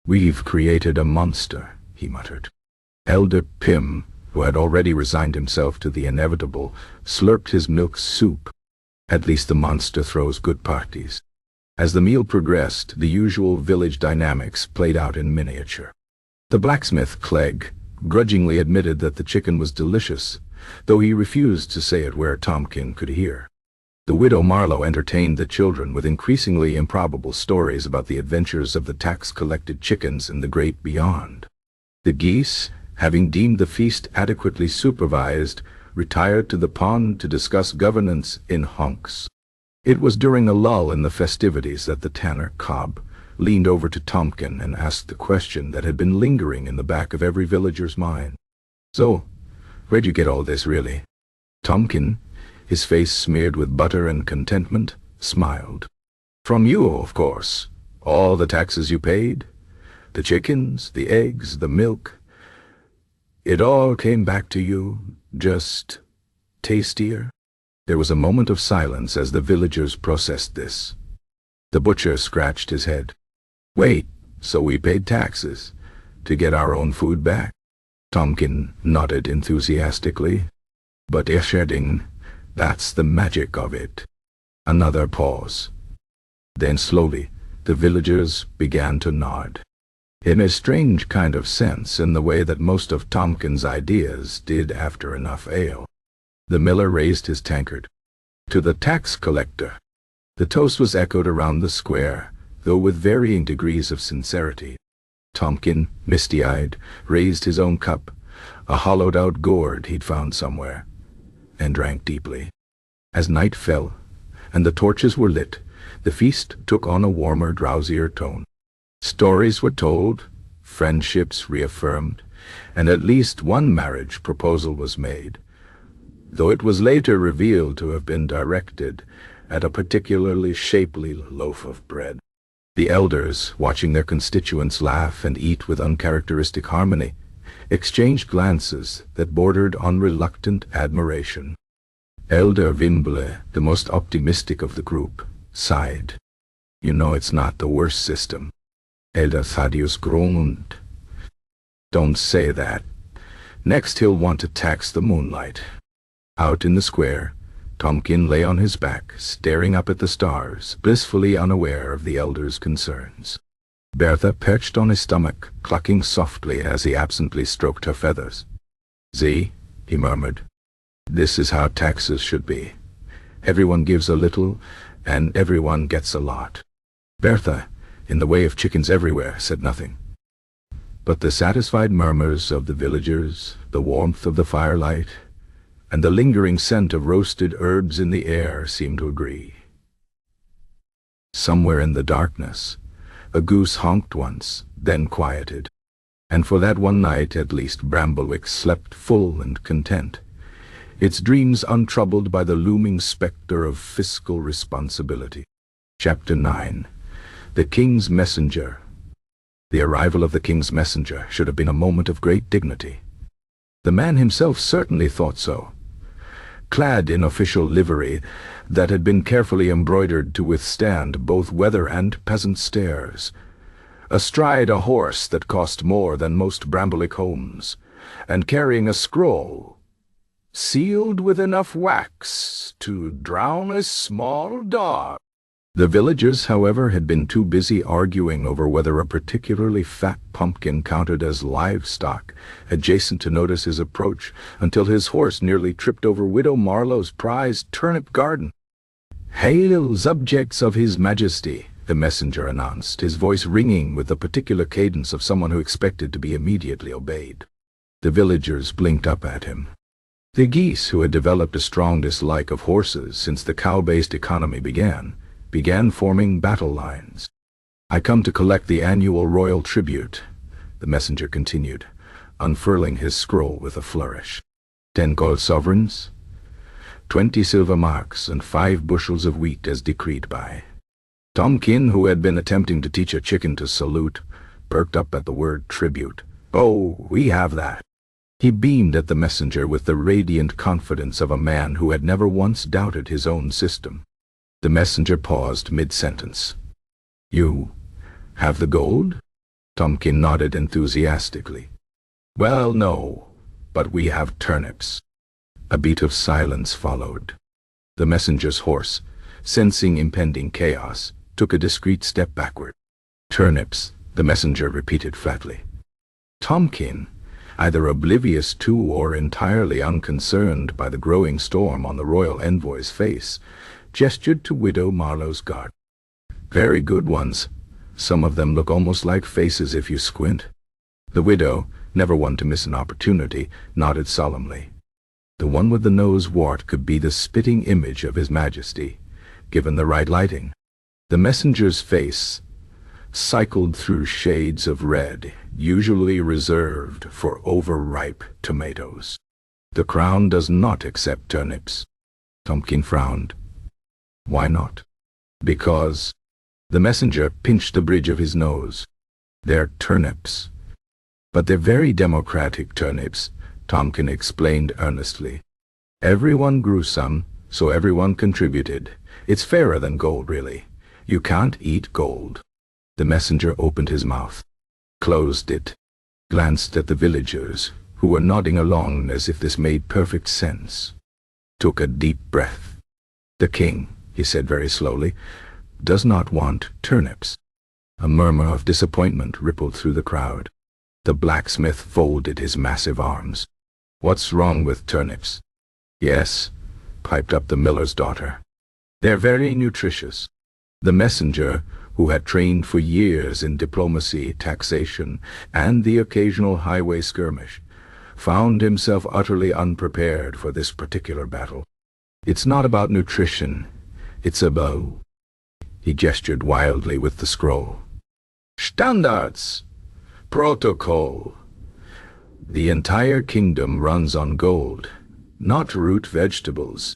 "We've created a monster," he muttered. Elder Pym, who had already resigned himself to the inevitable, slurped his milk soup. "At least the monster throws good parties." As the meal progressed, the usual village dynamics played out in miniature. The blacksmith, Clegg, grudgingly admitted that the chicken was delicious, though he refused to say it where Tompkin could hear. The widow Marlowe entertained the children with increasingly improbable stories about the adventures of the tax-collected chickens in the great beyond. The geese, having deemed the feast adequately supervised, retired to the pond to discuss governance in hunks. It was during a lull in the festivities that the tanner, Cobb, leaned over to Tompkin and asked the question that had been lingering in the back of every villager's mind. "So, where'd you get all this, really?" Tompkin, his face smeared with butter and contentment, smiled. "From you, of course. All the taxes you paid. The chickens, the eggs, the milk. It all came back to you, just tastier." There was a moment of silence as the villagers processed this. The butcher scratched his head. "Wait, so we paid taxes to get our own food back?" Tompkin nodded enthusiastically. "But Escherding, that's the magic of it." Another pause. Then slowly, the villagers began to nod. In a strange kind of sense, in the way that most of Tompkin's ideas did after enough ale. The miller raised his tankard. "To the tax collector." The toast was echoed around the square, though with varying degrees of sincerity. Tompkin, misty-eyed, raised his own cup, a hollowed-out gourd he'd found somewhere, and drank deeply. As night fell, and the torches were lit, the feast took on a warmer, drowsier tone. Stories were told, friendships reaffirmed, and at least one marriage proposal was made, though it was later revealed to have been directed at a particularly shapely loaf of bread. The elders, watching their constituents laugh and eat with uncharacteristic harmony, exchanged glances that bordered on reluctant admiration. Elder Wimble, the most optimistic of the group, sighed. "You know it's not the worst system." Elder Thaddeus groaned. "Don't say that. Next he'll want to tax the moonlight." Out in the square, Tompkin lay on his back, staring up at the stars, blissfully unaware of the elder's concerns. Bertha perched on his stomach, clucking softly as he absently stroked her feathers. "See," he murmured, "this is how taxes should be. Everyone gives a little, and everyone gets a lot. Bertha, in the way of chickens everywhere, said nothing. But the satisfied murmurs of the villagers, the warmth of the firelight, and the lingering scent of roasted herbs in the air seemed to agree. Somewhere in the darkness, a goose honked once, then quieted. And for that one night at least Bramblewick slept full and content, its dreams untroubled by the looming spectre of fiscal responsibility. Chapter 9. The King's Messenger. The arrival of the King's Messenger should have been a moment of great dignity. The man himself certainly thought so. Clad in official livery that had been carefully embroidered to withstand both weather and peasant stares, astride a horse that cost more than most Bramblewick homes, and carrying a scroll, sealed with enough wax to drown a small dog. The villagers, however, had been too busy arguing over whether a particularly fat pumpkin counted as livestock adjacent to notice his approach until his horse nearly tripped over Widow Marlowe's prized turnip garden. "Hail, subjects of His Majesty," the messenger announced, his voice ringing with the particular cadence of someone who expected to be immediately obeyed. The villagers blinked up at him. The geese, who had developed a strong dislike of horses since the cow-based economy began forming battle lines. "I come to collect the annual royal tribute," the messenger continued, unfurling his scroll with a flourish. 10 gold sovereigns, 20 silver marks, and 5 bushels of wheat as decreed by. Tomkin, who had been attempting to teach a chicken to salute, perked up at the word tribute. "Oh, we have that." He beamed at the messenger with the radiant confidence of a man who had never once doubted his own system. The messenger paused mid-sentence. "You have the gold?" Tomkin nodded enthusiastically. "Well, no, but we have turnips." A beat of silence followed. The messenger's horse, sensing impending chaos, took a discreet step backward. "Turnips," the messenger repeated flatly. Tomkin, either oblivious to or entirely unconcerned by the growing storm on the royal envoy's face, gestured to Widow Marlowe's garden. "Very good ones. Some of them look almost like faces if you squint." The widow, never one to miss an opportunity, nodded solemnly. The one with the nose wart could be the spitting image of His Majesty, given the right lighting. The messenger's face cycled through shades of red, usually reserved for overripe tomatoes. "The crown does not accept turnips." Tomkin frowned. "Why not?" "Because—" The messenger pinched the bridge of his nose. "They're turnips." "But they're very democratic turnips," Tomkin explained earnestly. "Everyone grew some, so everyone contributed. It's fairer than gold, really. You can't eat gold." The messenger opened his mouth, closed it, glanced at the villagers, who were nodding along as if this made perfect sense, took a deep breath. "The king," he said very slowly, "does not want turnips." A murmur of disappointment rippled through the crowd. The blacksmith folded his massive arms. "What's wrong with turnips?" "Yes," piped up the miller's daughter. "They're very nutritious." The messenger, who had trained for years in diplomacy, taxation, and the occasional highway skirmish, found himself utterly unprepared for this particular battle. "It's not about nutrition. It's about—" He gestured wildly with the scroll. "Standards! Protocol! The entire kingdom runs on gold, not root vegetables."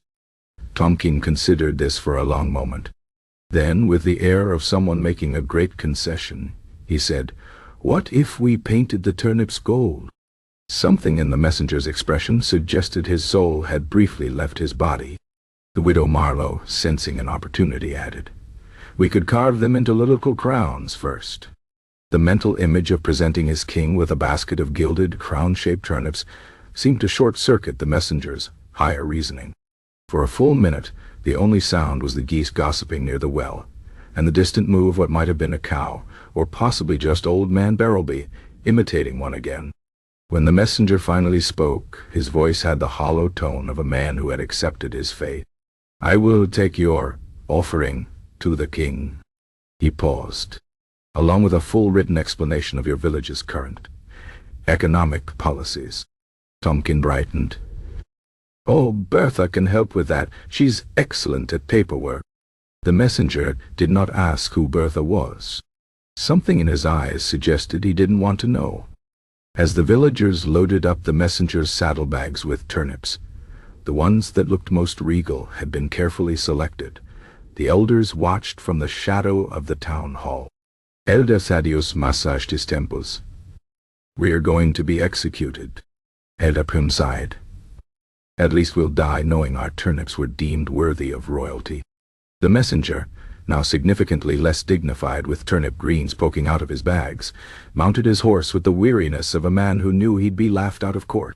Tomkin considered this for a long moment. Then, with the air of someone making a great concession, he said, "What if we painted the turnips gold?" Something in the messenger's expression suggested his soul had briefly left his body. The Widow Marlowe, sensing an opportunity, added, "We could carve them into little crowns first." The mental image of presenting his king with a basket of gilded, crown-shaped turnips seemed to short-circuit the messenger's higher reasoning. For a full minute, the only sound was the geese gossiping near the well, and the distant moo of what might have been a cow, or possibly just Old Man Barrelby, imitating one again. When the messenger finally spoke, his voice had the hollow tone of a man who had accepted his fate. I will take your offering to the king. He paused, along with a full written explanation of your village's current economic policies. Tompkin brightened. Oh, Bertha can help with that. She's excellent at paperwork. The messenger did not ask who Bertha was. Something in his eyes suggested he didn't want to know. As the villagers loaded up the messenger's saddlebags with turnips, the ones that looked most regal had been carefully selected. The elders watched from the shadow of the town hall. Elder Thaddeus massaged his temples. We're going to be executed. Elder Prim sighed. At least we'll die knowing our turnips were deemed worthy of royalty. The messenger, now significantly less dignified with turnip greens poking out of his bags, mounted his horse with the weariness of a man who knew he'd be laughed out of court.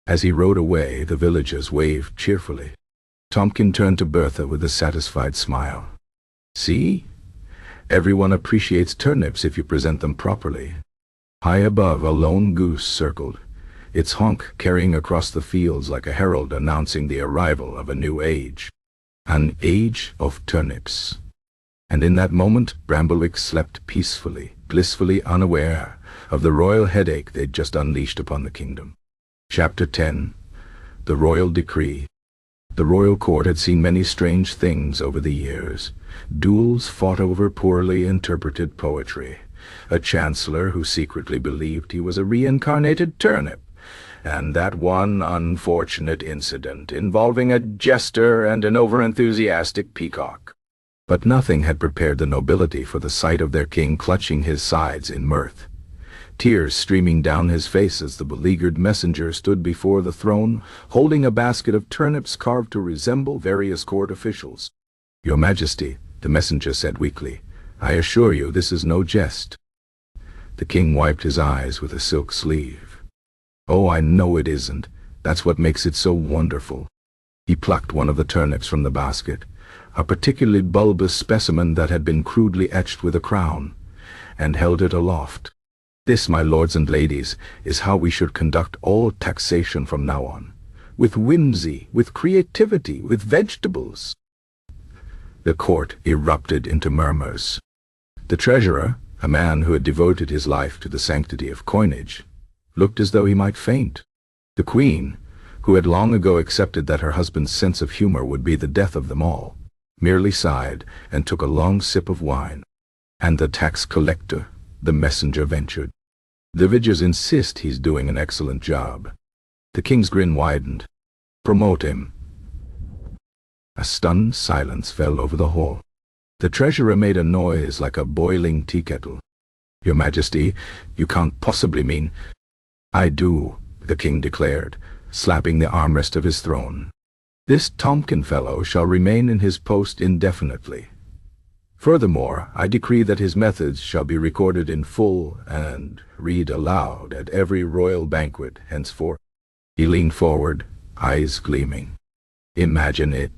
As he rode away, the villagers waved cheerfully. Tompkin turned to Bertha with a satisfied smile. See? Everyone appreciates turnips if you present them properly. High above, a lone goose circled, its honk carrying across the fields like a herald announcing the arrival of a new age. An age of turnips. And in that moment, Bramblewick slept peacefully, blissfully unaware of the royal headache they'd just unleashed upon the kingdom. Chapter 10. The Royal Decree. The royal court had seen many strange things over the years. Duels fought over poorly interpreted poetry, a chancellor who secretly believed he was a reincarnated turnip, and that one unfortunate incident involving a jester and an overenthusiastic peacock. But nothing had prepared the nobility for the sight of their king clutching his sides in mirth, tears streaming down his face as the beleaguered messenger stood before the throne, holding a basket of turnips carved to resemble various court officials. Your Majesty, the messenger said weakly, I assure you this is no jest. The king wiped his eyes with a silk sleeve. Oh, I know it isn't. That's what makes it so wonderful. He plucked one of the turnips from the basket, a particularly bulbous specimen that had been crudely etched with a crown, and held it aloft. This, my lords and ladies, is how we should conduct all taxation from now on. With whimsy, with creativity, with vegetables. The court erupted into murmurs. The treasurer, a man who had devoted his life to the sanctity of coinage, looked as though he might faint. The queen, who had long ago accepted that her husband's sense of humor would be the death of them all, merely sighed and took a long sip of wine. And the tax collector, the messenger ventured. The villagers insist he's doing an excellent job. The king's grin widened. Promote him. A stunned silence fell over the hall. The treasurer made a noise like a boiling tea kettle. Your Majesty, you can't possibly mean— I do, the king declared, slapping the armrest of his throne. This Tompkin fellow shall remain in his post indefinitely. Furthermore, I decree that his methods shall be recorded in full and read aloud at every royal banquet henceforth. He leaned forward, eyes gleaming. Imagine it,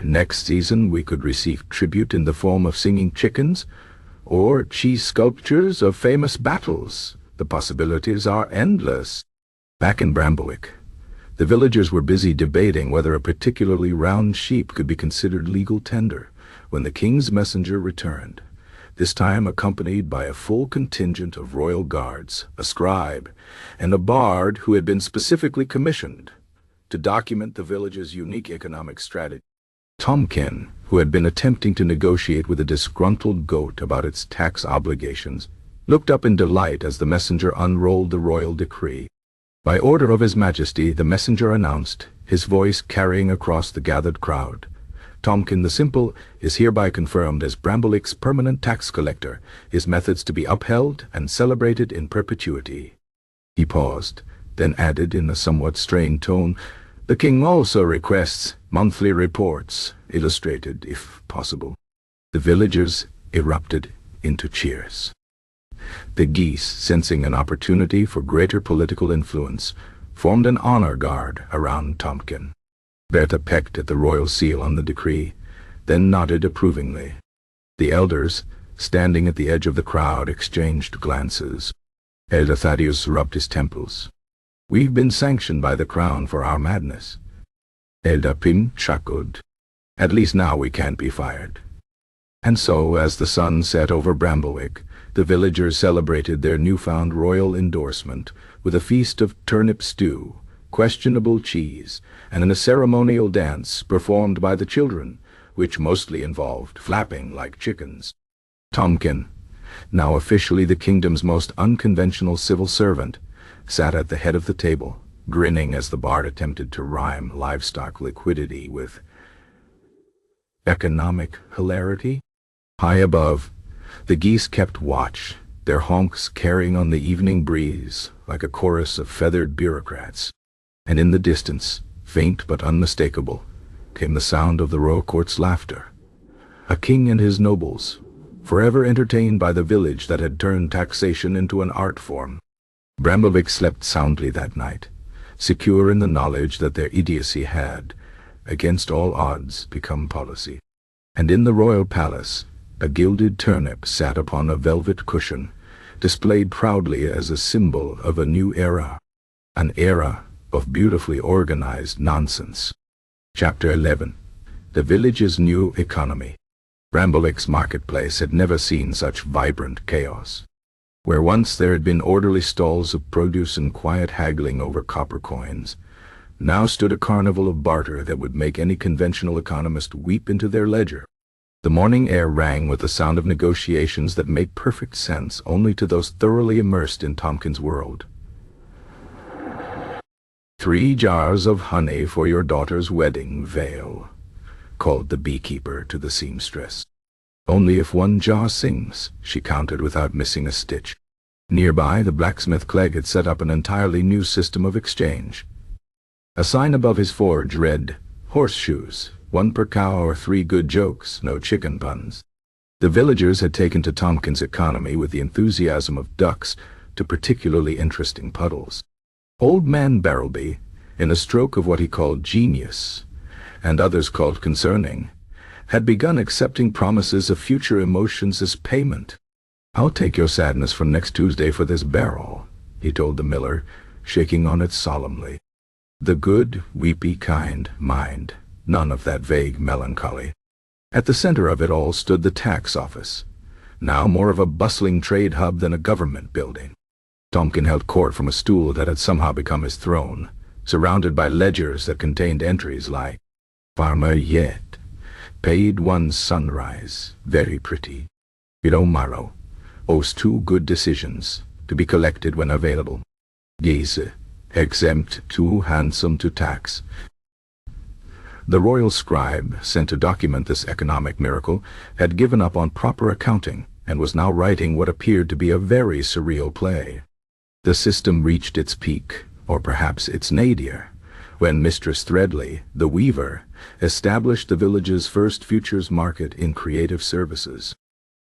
next season we could receive tribute in the form of singing chickens, or cheese sculptures of famous battles. The possibilities are endless. Back in Bramblewick, the villagers were busy debating whether a particularly round sheep could be considered legal tender, when the king's messenger returned, this time accompanied by a full contingent of royal guards, a scribe, and a bard who had been specifically commissioned to document the village's unique economic strategy. Tompkin, who had been attempting to negotiate with a disgruntled goat about its tax obligations, looked up in delight as the messenger unrolled the royal decree. By order of His Majesty, the messenger announced, his voice carrying across the gathered crowd, Tompkin the Simple is hereby confirmed as Bramblewick's permanent tax collector, his methods to be upheld and celebrated in perpetuity. He paused, then added in a somewhat strained tone, the king also requests monthly reports, illustrated if possible. The villagers erupted into cheers. The geese, sensing an opportunity for greater political influence, formed an honor guard around Tompkin. Bertha pecked at the royal seal on the decree, then nodded approvingly. The elders, standing at the edge of the crowd, exchanged glances. Elder Thaddeus rubbed his temples. We've been sanctioned by the crown for our madness. Elder Prim chuckled. At least now we can't be fired. And so, as the sun set over Bramblewick, the villagers celebrated their newfound royal endorsement with a feast of turnip stew, questionable cheese, and a ceremonial dance performed by the children, which mostly involved flapping like chickens. Tomkin, now officially the kingdom's most unconventional civil servant, sat at the head of the table, grinning as the bard attempted to rhyme livestock liquidity with economic hilarity. High above, the geese kept watch, their honks carrying on the evening breeze like a chorus of feathered bureaucrats. And in the distance, faint but unmistakable, came the sound of the royal court's laughter. A king and his nobles, forever entertained by the village that had turned taxation into an art form. Bramblewick slept soundly that night, secure in the knowledge that their idiocy had, against all odds, become policy. And in the royal palace, a gilded turnip sat upon a velvet cushion, displayed proudly as a symbol of a new era, an era of beautifully organized nonsense. Chapter 11. The village's new economy. Bramblewick's marketplace had never seen such vibrant chaos. Where once there had been orderly stalls of produce and quiet haggling over copper coins, now stood a carnival of barter that would make any conventional economist weep into their ledger. The morning air rang with the sound of negotiations that made perfect sense only to those thoroughly immersed in Tomkin's world. 3 jars of honey for your daughter's wedding veil, called the beekeeper to the seamstress. Only if 1 jar sings, she counted without missing a stitch. Nearby, the blacksmith Clegg had set up an entirely new system of exchange. A sign above his forge read, "Horseshoes, 1 per cow or 3 good jokes, no chicken puns." The villagers had taken to Tomkin's economy with the enthusiasm of ducks to particularly interesting puddles. Old man Barrelby, in a stroke of what he called genius, and others called concerning, had begun accepting promises of future emotions as payment. "I'll take your sadness from next Tuesday for this barrel," he told the miller, shaking on it solemnly. The good, weepy kind mind, none of that vague melancholy. At the center of it all stood the tax office, now more of a bustling trade hub than a government building. Tomkin held court from a stool that had somehow become his throne, surrounded by ledgers that contained entries like, "Farmer yet, paid 1 sunrise, very pretty. Below morrow, owes 2 good decisions, to be collected when available. Geese, exempt, 2 handsome to tax." The royal scribe, sent to document this economic miracle, had given up on proper accounting and was now writing what appeared to be a very surreal play. The system reached its peak, or perhaps its nadir, when Mistress Threadley, the weaver, established the village's first futures market in creative services.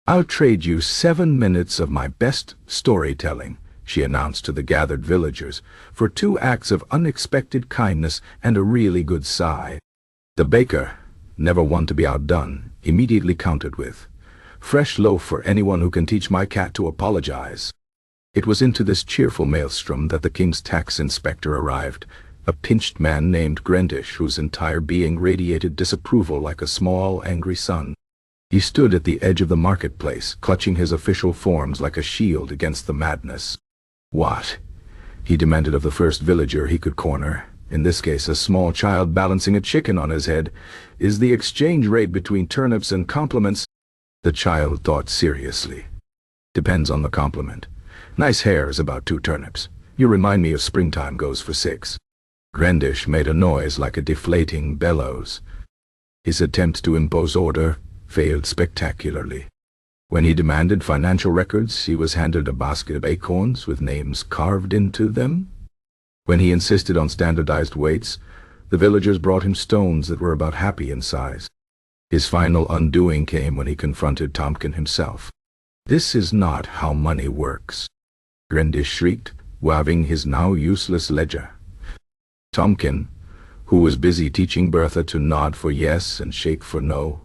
"I'll trade you 7 minutes of my best storytelling," she announced to the gathered villagers, "for 2 acts of unexpected kindness and a really good sigh." The baker, never one to be outdone, immediately countered with, "Fresh loaf for anyone who can teach my cat to apologize." It was into this cheerful maelstrom that the king's tax inspector arrived, a pinched man named Grendish, whose entire being radiated disapproval like a small, angry sun. He stood at the edge of the marketplace, clutching his official forms like a shield against the madness. "What?" he demanded of the first villager he could corner, in this case a small child balancing a chicken on his head. "Is the exchange rate between turnips and compliments?" The child thought seriously. "Depends on the compliment. Nice hair is about 2 turnips. You remind me of springtime goes for 6. Grendish made a noise like a deflating bellows. His attempt to impose order failed spectacularly. When he demanded financial records, he was handed a basket of acorns with names carved into them. When he insisted on standardized weights, the villagers brought him stones that were about happy in size. His final undoing came when he confronted Tomkin himself. "This is not how money works," Grendish shrieked, waving his now useless ledger. Tomkin, who was busy teaching Bertha to nod for yes and shake for no,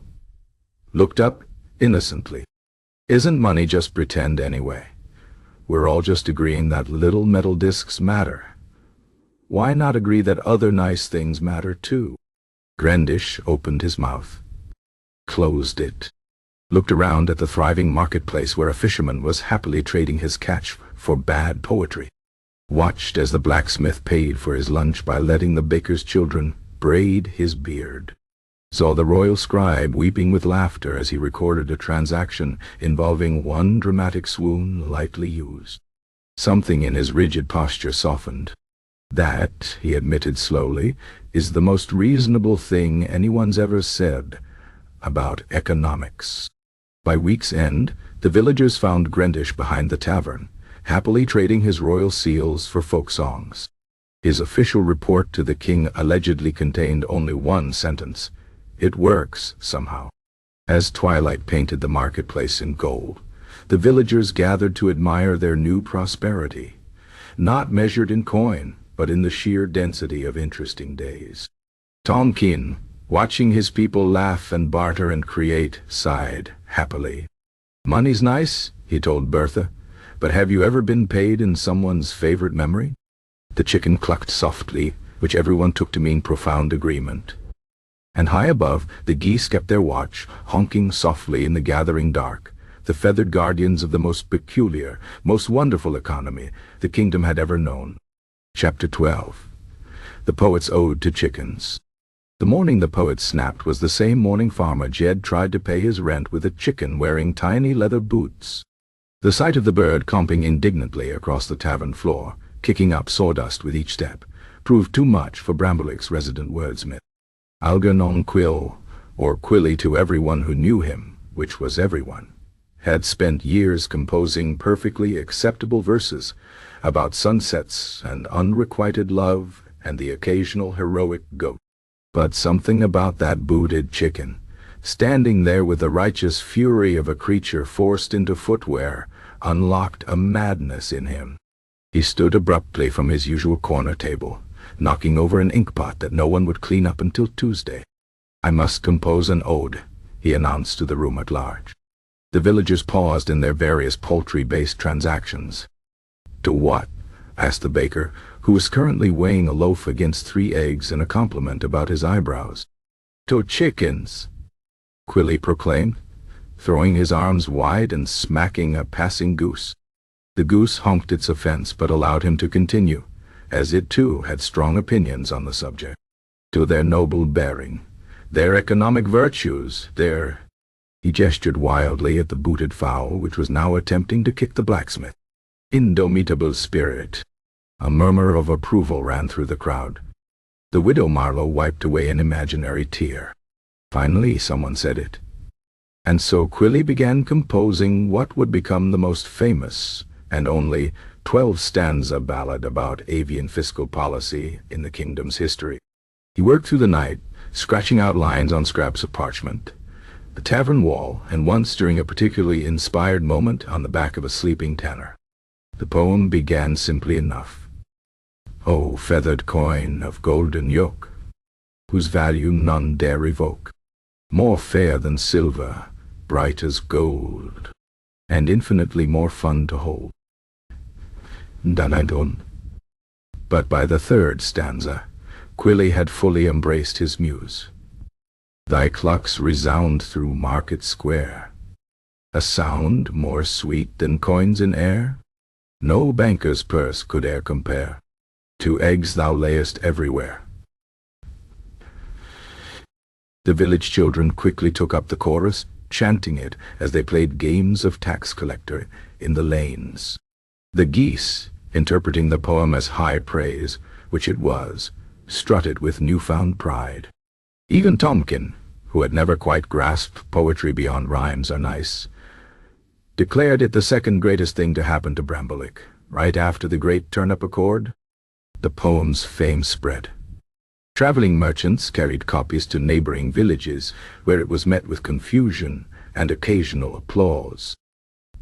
looked up innocently. "Isn't money just pretend anyway? We're all just agreeing that little metal discs matter. Why not agree that other nice things matter too?" Grandish opened his mouth, closed it, looked around at the thriving marketplace where a fisherman was happily trading his catch for bad poetry, watched as the blacksmith paid for his lunch by letting the baker's children braid his beard, saw the royal scribe weeping with laughter as he recorded a transaction involving one dramatic swoon lightly used. Something in his rigid posture softened. That, he admitted slowly, is the most reasonable thing anyone's ever said about economics. By week's end, the villagers found Grandish behind the tavern, happily trading his royal seals for folk songs. His official report to the king allegedly contained only one sentence: "It works, somehow." As twilight painted the marketplace in gold, the villagers gathered to admire their new prosperity, not measured in coin, but in the sheer density of interesting days. Tomkin, watching his people laugh and barter and create, sighed happily. "Money's nice," he told Bertha, "but have you ever been paid in someone's favorite memory?" The chicken clucked softly, which everyone took to mean profound agreement. And high above, the geese kept their watch, honking softly in the gathering dark, the feathered guardians of the most peculiar, most wonderful economy the kingdom had ever known. Chapter 12. The Poet's Ode to Chickens. The morning the poet snapped was the same morning Farmer Jed tried to pay his rent with a chicken wearing tiny leather boots. The sight of the bird comping indignantly across the tavern floor, kicking up sawdust with each step, proved too much for Bramblick's resident wordsmith. Algernon Quill, or Quilly to everyone who knew him, which was everyone, had spent years composing perfectly acceptable verses about sunsets and unrequited love and the occasional heroic goat. But something about that booted chicken, standing there with the righteous fury of a creature forced into footwear, unlocked a madness in him. He stood abruptly from his usual corner table, knocking over an inkpot that no one would clean up until Tuesday. "I must compose an ode," he announced to the room at large. The villagers paused in their various poultry-based transactions. "To what?" asked the baker, who was currently weighing a loaf against 3 eggs and a compliment about his eyebrows. "To chickens," Quilly proclaimed, throwing his arms wide and smacking a passing goose. The goose honked its offense but allowed him to continue, as it too had strong opinions on the subject. "To their noble bearing, their economic virtues, their—" He gestured wildly at the booted fowl which was now attempting to kick the blacksmith. "Indomitable spirit." A murmur of approval ran through the crowd. The widow Marlowe wiped away an imaginary tear. Finally someone said it. And so Quilly began composing what would become the most famous and only 12-stanza ballad about avian fiscal policy in the kingdom's history. He worked through the night, scratching out lines on scraps of parchment, the tavern wall, and once during a particularly inspired moment on the back of a sleeping tanner. The poem began simply enough. "O feathered coin of golden yoke, whose value none dare revoke, more fair than silver, bright as gold, and infinitely more fun to hold." Dun-dun-dun. But by the 3rd stanza, Quilly had fully embraced his muse. "Thy clucks resound through Market Square, a sound more sweet than coins in air. No banker's purse could e'er compare to eggs thou layest everywhere." The village children quickly took up the chorus, chanting it as they played games of tax collector in the lanes. The geese, interpreting the poem as high praise, which it was, strutted with newfound pride. Even Tomkin, who had never quite grasped poetry beyond rhymes are nice, declared it the second greatest thing to happen to Bramblick, right after the great turnip accord. The poem's fame spread. Traveling merchants carried copies to neighboring villages, where it was met with confusion and occasional applause.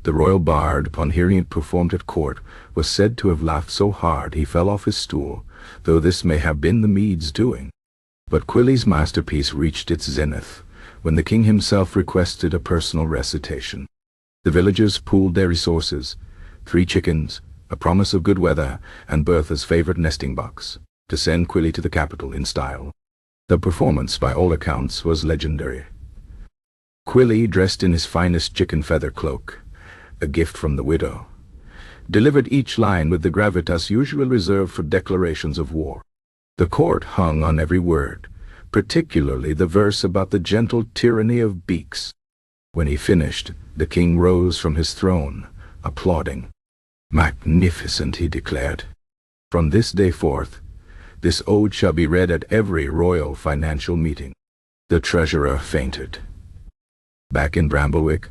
The royal bard, upon hearing it performed at court, was said to have laughed so hard he fell off his stool, though this may have been the mead's doing. But Quilly's masterpiece reached its zenith when the king himself requested a personal recitation. The villagers pooled their resources, 3 chickens, a promise of good weather, and Bertha's favorite nesting box, to send Quilly to the capital in style. The performance, by all accounts, was legendary. Quilly, dressed in his finest chicken feather cloak, a gift from the widow, delivered each line with the gravitas usually reserved for declarations of war. The court hung on every word, particularly the verse about the gentle tyranny of beaks. When he finished, the king rose from his throne, applauding. "Magnificent," he declared. "From this day forth, this ode shall be read at every royal financial meeting." The treasurer fainted. Back in Bramblewick,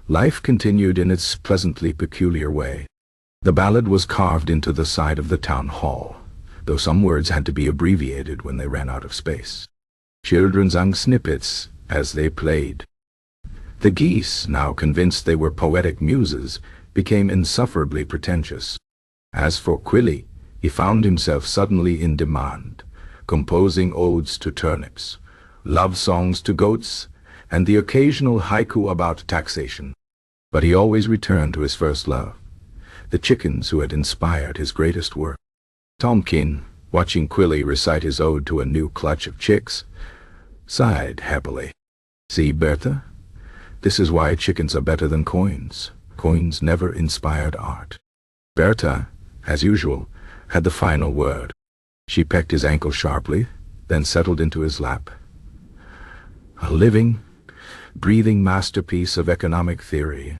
life continued in its pleasantly peculiar way. The ballad was carved into the side of the town hall, though some words had to be abbreviated when they ran out of space. Children sang snippets as they played. The geese, now convinced they were poetic muses, became insufferably pretentious. As for Quilly, he found himself suddenly in demand, composing odes to turnips, love songs to goats, and the occasional haiku about taxation. But he always returned to his first love, the chickens who had inspired his greatest work. Tomkin, watching Quilly recite his ode to a new clutch of chicks, sighed happily. "See, Bertha? This is why chickens are better than coins. Coins never inspired art." Bertha, as usual, had the final word. She pecked his ankle sharply, then settled into his lap. A living, breathing masterpiece of economic theory.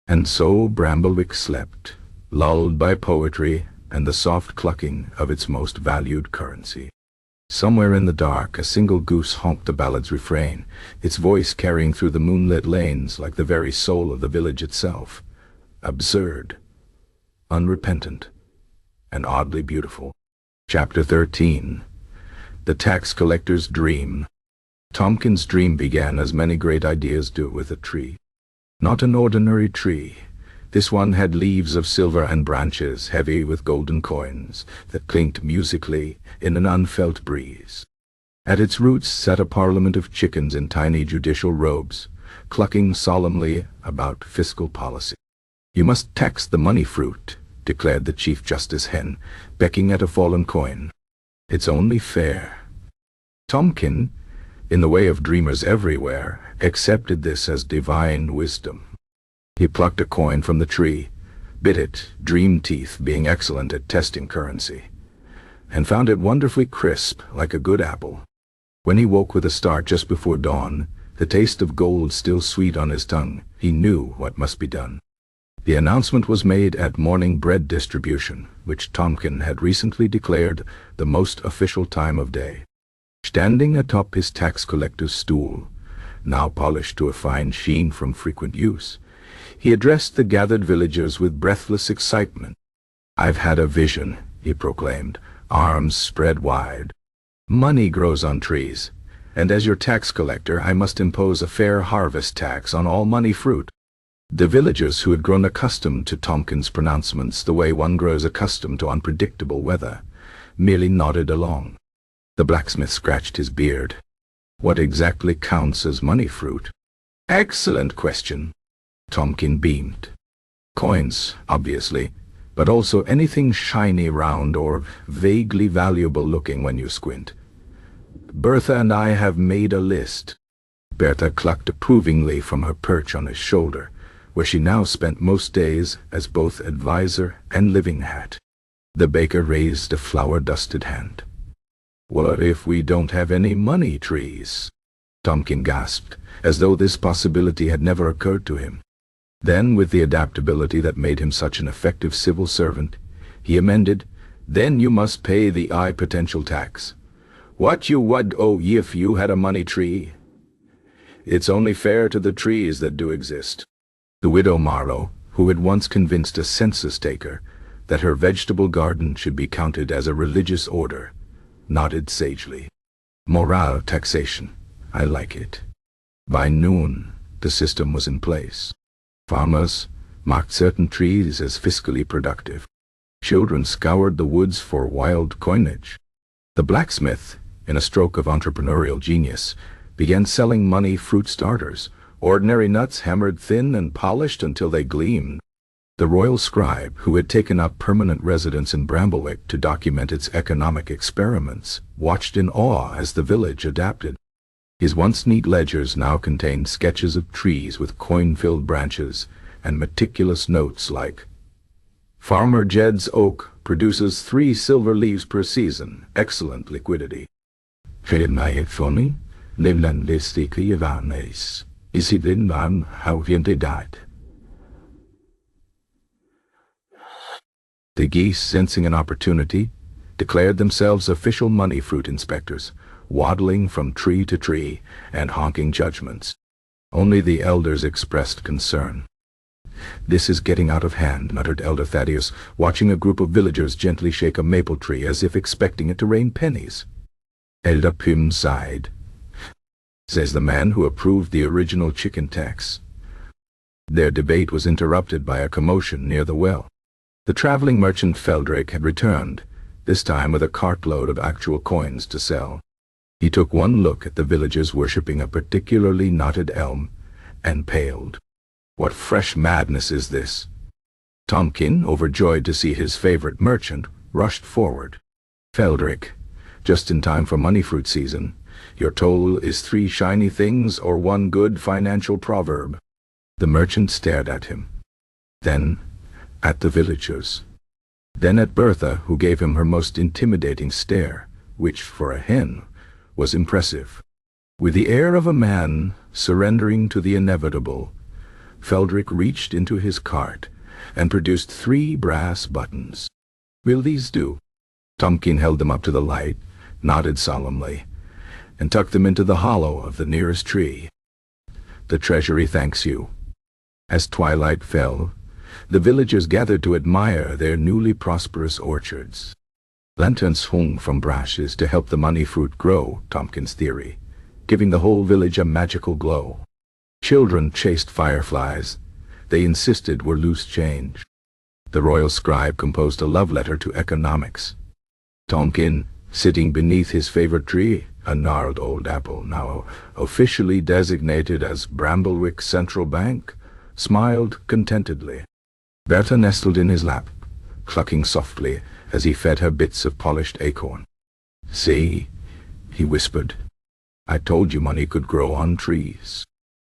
And so Bramblewick slept, lulled by poetry and the soft clucking of its most valued currency. Somewhere in the dark, a single goose honked the ballad's refrain, its voice carrying through the moonlit lanes like the very soul of the village itself. Absurd, unrepentant, and oddly beautiful. Chapter 13. The Tax Collector's Dream. Tomkin's dream began, as many great ideas do, with a tree. Not an ordinary tree. This one had leaves of silver and branches heavy with golden coins that clinked musically in an unfelt breeze. At its roots sat a parliament of chickens in tiny judicial robes, clucking solemnly about fiscal policy. "You must tax the money fruit," declared the Chief Justice hen, pecking at a fallen coin. "It's only fair." Tomkin, in the way of dreamers everywhere, accepted this as divine wisdom. He plucked a coin from the tree, bit it, dream teeth being excellent at testing currency, and found it wonderfully crisp like a good apple. When he woke with a start just before dawn, the taste of gold still sweet on his tongue, he knew what must be done. The announcement was made at morning bread distribution, which Tomkin had recently declared the most official time of day. Standing atop his tax collector's stool, now polished to a fine sheen from frequent use, he addressed the gathered villagers with breathless excitement. "I've had a vision," he proclaimed, arms spread wide. "Money grows on trees, and as your tax collector I must impose a fair harvest tax on all money fruit." The villagers, who had grown accustomed to Tomkin's pronouncements the way one grows accustomed to unpredictable weather, merely nodded along. The blacksmith scratched his beard. "What exactly counts as money fruit?" "Excellent question." Tomkin beamed. "Coins, obviously, but also anything shiny, round, or vaguely valuable looking when you squint. Bertha and I have made a list." Bertha clucked approvingly from her perch on his shoulder, where she now spent most days as both advisor and living hat. The baker raised a flour-dusted hand. "What if we don't have any money trees?" Tomkin gasped, as though this possibility had never occurred to him. Then, with the adaptability that made him such an effective civil servant, he amended, "Then you must pay the potential tax. What you would owe if you had a money tree. It's only fair to the trees that do exist." The widow Marlowe, who had once convinced a census taker that her vegetable garden should be counted as a religious order, nodded sagely. "Morale taxation. I like it." By noon, the system was in place. Farmers marked certain trees as fiscally productive. Children scoured the woods for wild coinage. The blacksmith, in a stroke of entrepreneurial genius, began selling money fruit starters, ordinary nuts hammered thin and polished until they gleamed. The royal scribe, who had taken up permanent residence in Bramblewick to document its economic experiments, watched in awe as the village adapted. His once neat ledgers now contained sketches of trees with coin-filled branches and meticulous notes like, "Farmer Jed's oak produces 3 silver leaves per season, excellent liquidity." The geese, sensing an opportunity, declared themselves official money fruit inspectors, waddling from tree to tree and honking judgments. Only the elders expressed concern. "This is getting out of hand," muttered Elder Thaddeus, watching a group of villagers gently shake a maple tree as if expecting it to rain pennies. "Elder Pym sighed," says the man who approved the original chicken tax. Their debate was interrupted by a commotion near the well. The traveling merchant Feldrick had returned, this time with a cartload of actual coins to sell. He took one look at the villagers worshipping a particularly knotted elm and paled. "What fresh madness is this?" Tomkin, overjoyed to see his favorite merchant, rushed forward. "Feldrick, just in time for money fruit season. Your toll is 3 shiny things or 1 good financial proverb." The merchant stared at him, then at the villagers, then at Bertha, who gave him her most intimidating stare, which, for a hen, was impressive. With the air of a man surrendering to the inevitable, Feldrick reached into his cart and produced 3 brass buttons. "Will these do?" Tomkin held them up to the light, nodded solemnly, and tucked them into the hollow of the nearest tree. "The treasury thanks you." As twilight fell, the villagers gathered to admire their newly prosperous orchards. Lanterns hung from branches to help the money fruit grow, Tomkin's theory, giving the whole village a magical glow. Children chased fireflies they insisted were loose change. The royal scribe composed a love letter to economics. Tomkin, sitting beneath his favorite tree, a gnarled old apple now officially designated as Bramblewick Central Bank, smiled contentedly. Bertha nestled in his lap, clucking softly as he fed her bits of polished acorn. "See," he whispered, "I told you money could grow on trees."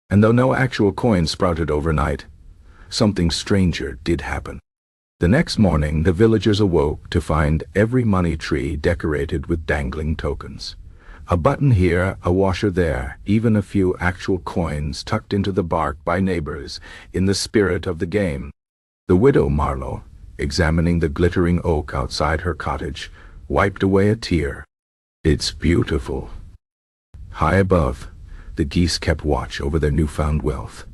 And though no actual coin sprouted overnight, something stranger did happen. The next morning the villagers awoke to find every money tree decorated with dangling tokens. A button here, a washer there, even a few actual coins tucked into the bark by neighbors in the spirit of the game. The widow Marlowe, examining the glittering oak outside her cottage, wiped away a tear. "It's beautiful." High above, the geese kept watch over their newfound wealth,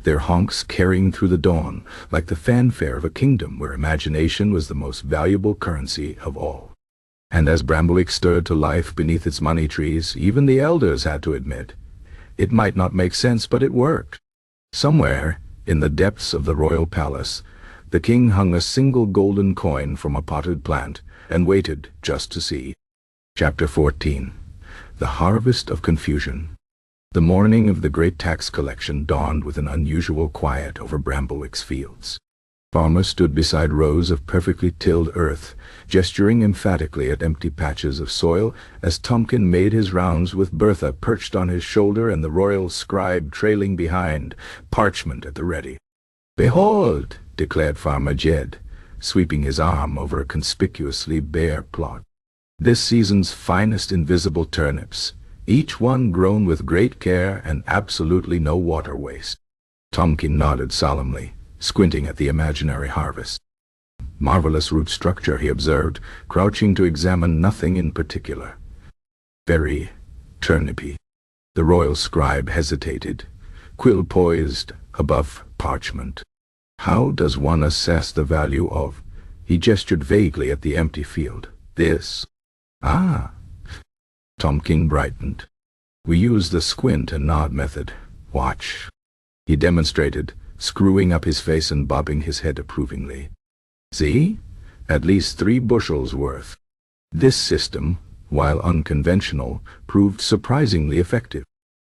their honks carrying through the dawn like the fanfare of a kingdom where imagination was the most valuable currency of all. And as Bramblewick stirred to life beneath its money trees, even the elders had to admit, it might not make sense, but it worked. Somewhere, in the depths of the royal palace, the king hung a single golden coin from a potted plant and waited just to see. Chapter 14. The Harvest of Confusion. The morning of the great tax collection dawned with an unusual quiet over Bramblewick's fields. Farmers stood beside rows of perfectly tilled earth, gesturing emphatically at empty patches of soil as Tomkin made his rounds with Bertha perched on his shoulder and the royal scribe trailing behind, parchment at the ready. "Behold," declared Farmer Jed, sweeping his arm over a conspicuously bare plot. "This season's finest invisible turnips, each one grown with great care and absolutely no water waste." Tomkin nodded solemnly, squinting at the imaginary harvest. "Marvelous root structure," he observed, crouching to examine nothing in particular. "Very turnipy." The royal scribe hesitated, quill poised above parchment. "How does one assess the value of—" He gestured vaguely at the empty field. "This." "Ah." Tomkin brightened. "We use the squint and nod method. Watch." He demonstrated, screwing up his face and bobbing his head approvingly. "See? At least 3 bushels worth." This system, while unconventional, proved surprisingly effective.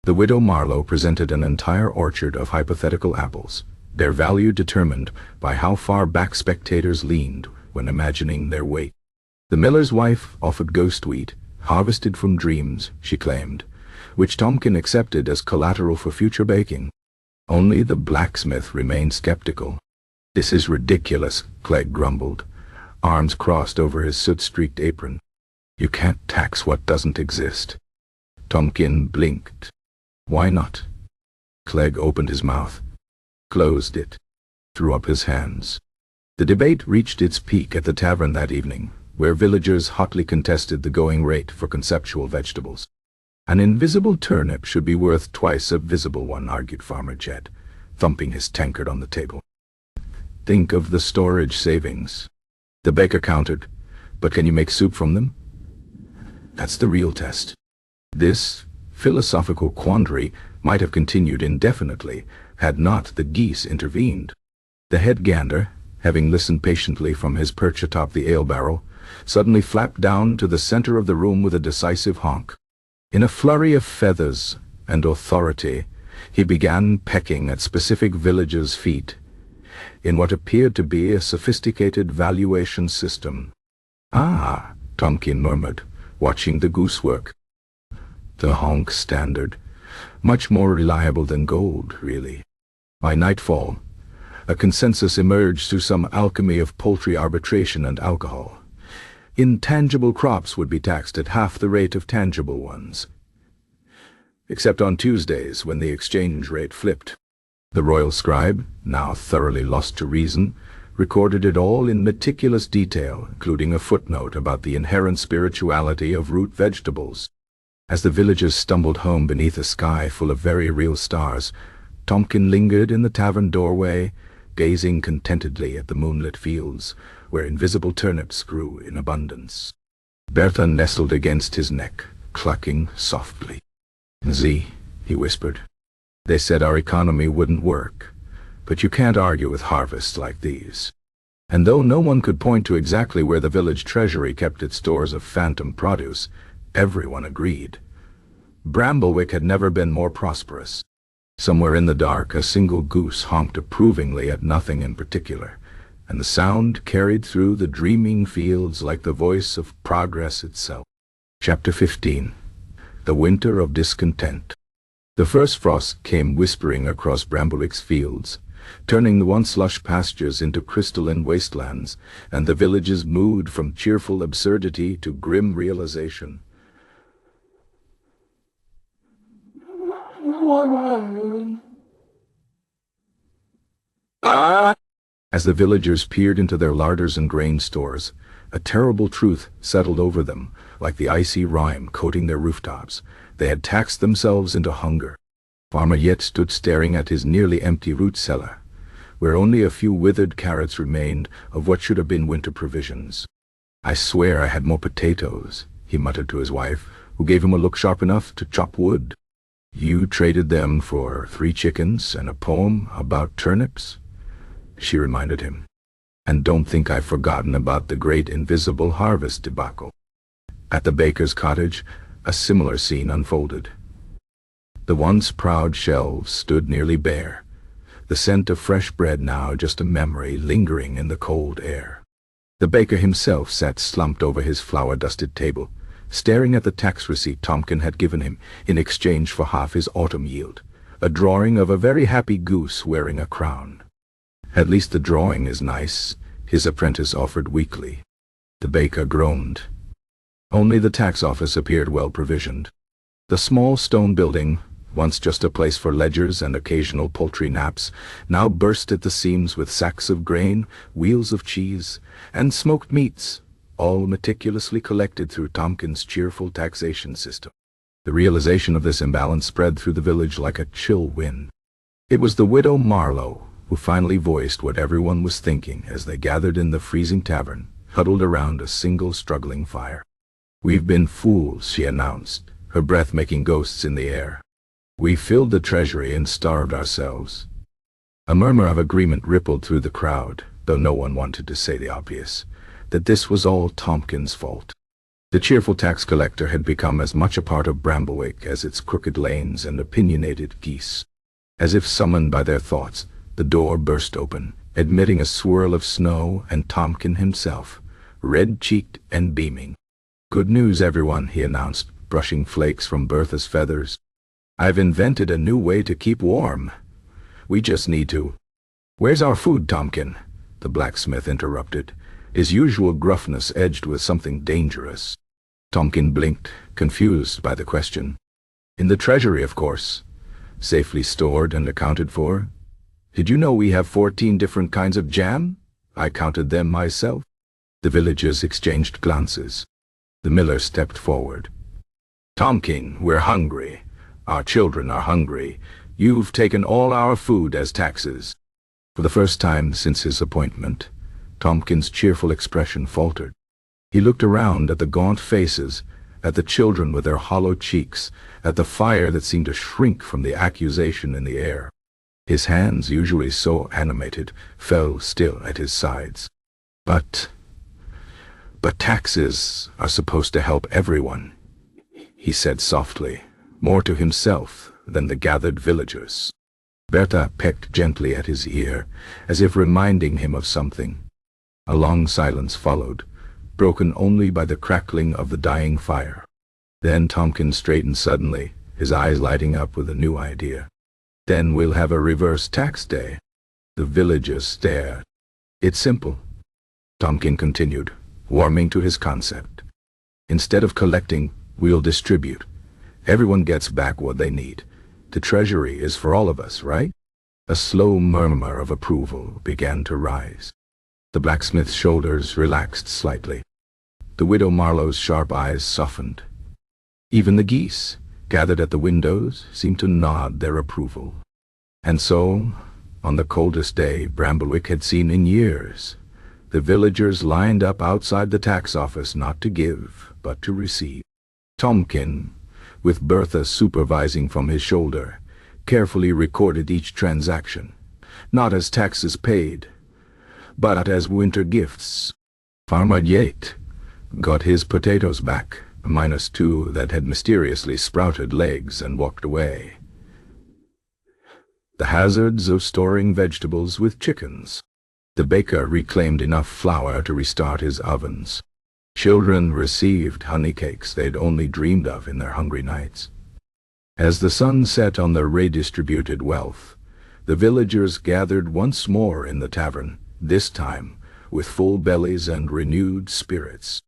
The widow Marlowe presented an entire orchard of hypothetical apples, their value determined by how far back spectators leaned when imagining their weight. The miller's wife offered ghost wheat, harvested from dreams, she claimed, which Tompkin accepted as collateral for future baking. Only the blacksmith remained skeptical. "This is ridiculous," Clegg grumbled, arms crossed over his soot-streaked apron. "You can't tax what doesn't exist." Tompkin blinked. "Why not?" Clegg opened his mouth, closed it, threw up his hands. The debate reached its peak at the tavern that evening, where villagers hotly contested the going rate for conceptual vegetables. "An invisible turnip should be worth twice a visible one," argued Farmer Jed, thumping his tankard on the table. "Think of the storage savings." The baker countered, "But can you make soup from them?" "That's the real test." This philosophical quandary might have continued indefinitely had not the geese intervened. The head gander, having listened patiently from his perch atop the ale barrel, suddenly flapped down to the center of the room with a decisive honk. In a flurry of feathers and authority, he began pecking at specific villagers' feet in what appeared to be a sophisticated valuation system. "Ah," Tompkin murmured, watching the goose work. The honk standard. Much more reliable than gold, really. By nightfall, a consensus emerged through some alchemy of poultry arbitration and alcohol. Intangible crops would be taxed at half the rate of tangible ones. Except on Tuesdays, when the exchange rate flipped. The royal scribe, now thoroughly lost to reason, recorded it all in meticulous detail, including a footnote about the inherent spirituality of root vegetables. As the villagers stumbled home beneath a sky full of very real stars, Tompkin lingered in the tavern doorway, gazing contentedly at the moonlit fields, where invisible turnips grew in abundance. Bertha nestled against his neck, clucking softly. "Z," he whispered. "They said our economy wouldn't work, but you can't argue with harvests like these." And though no one could point to exactly where the village treasury kept its stores of phantom produce, everyone agreed. Bramblewick had never been more prosperous. Somewhere in the dark, a single goose honked approvingly at nothing in particular, and the sound carried through the dreaming fields like the voice of progress itself. Chapter 15. The Winter of Discontent. The first frost came whispering across Bramblewick's fields, turning the once lush pastures into crystalline wastelands, and the village's mood from cheerful absurdity to grim realization. As the villagers peered into their larders and grain stores, a terrible truth settled over them, like the icy rime coating their rooftops. They had taxed themselves into hunger. Farmer Yet stood staring at his nearly empty root cellar, where only a few withered carrots remained of what should have been winter provisions. "I swear I had more potatoes," he muttered to his wife, who gave him a look sharp enough to chop wood. "You traded them for 3 chickens and a poem about turnips?" she reminded him. "And don't think I've forgotten about the great invisible harvest debacle." At the baker's cottage, a similar scene unfolded. The once proud shelves stood nearly bare, the scent of fresh bread now just a memory lingering in the cold air. The baker himself sat slumped over his flour-dusted table, staring at the tax receipt Tompkin had given him in exchange for half his autumn yield, a drawing of a very happy goose wearing a crown. "At least the drawing is nice," his apprentice offered weakly. The baker groaned. Only the tax office appeared well provisioned. The small stone building, once just a place for ledgers and occasional poultry naps, now burst at the seams with sacks of grain, wheels of cheese, and smoked meats, all meticulously collected through Tompkin's cheerful taxation system. The realization of this imbalance spread through the village like a chill wind. It was the widow Marlowe who finally voiced what everyone was thinking as they gathered in the freezing tavern, huddled around a single struggling fire. "We've been fools," she announced, her breath making ghosts in the air. "We filled the treasury and starved ourselves." A murmur of agreement rippled through the crowd, though no one wanted to say the obvious, that this was all Tompkin's fault. The cheerful tax collector had become as much a part of Bramblewick as its crooked lanes and opinionated geese. As if summoned by their thoughts, The door burst open, admitting a swirl of snow and Tompkin himself, red-cheeked and beaming. "Good news, everyone," he announced, brushing flakes from Bertha's feathers. "I've invented a new way to keep warm. We just need to—" "Where's our food, Tompkin?" the blacksmith interrupted, his usual gruffness edged with something dangerous. Tompkin blinked, confused by the question. "In the treasury, of course. Safely stored and accounted for. Did you know we have 14 different kinds of jam? I counted them myself." The villagers exchanged glances. The miller stepped forward. "Tompkin, we're hungry. Our children are hungry. You've taken all our food as taxes." For the first time since his appointment, Tompkin's cheerful expression faltered. He looked around at the gaunt faces, at the children with their hollow cheeks, at the fire that seemed to shrink from the accusation in the air. His hands, usually so animated, fell still at his sides. But taxes are supposed to help everyone," he said softly, more to himself than the gathered villagers. Bertha pecked gently at his ear, as if reminding him of something. A long silence followed, broken only by the crackling of the dying fire. Then Tompkin straightened suddenly, his eyes lighting up with a new idea. "Then we'll have a reverse tax day." The villagers stared. "It's simple," Tompkin continued, warming to his concept. "Instead of collecting, we'll distribute. Everyone gets back what they need. The treasury is for all of us, right?" A slow murmur of approval began to rise. The blacksmith's shoulders relaxed slightly. The widow Marlowe's sharp eyes softened. Even the geese, gathered at the windows, seemed to nod their approval. And so, on the coldest day Bramblewick had seen in years, the villagers lined up outside the tax office not to give, but to receive. Tompkin, with Bertha supervising from his shoulder, carefully recorded each transaction, not as taxes paid, but as winter gifts. Farmer Yate got his potatoes back, minus 2 that had mysteriously sprouted legs and walked away. The hazards of storing vegetables with chickens. The baker reclaimed enough flour to restart his ovens. Children received honey cakes they'd only dreamed of in their hungry nights. As the sun set on the redistributed wealth, the villagers gathered once more in the tavern, this time with full bellies and renewed spirits.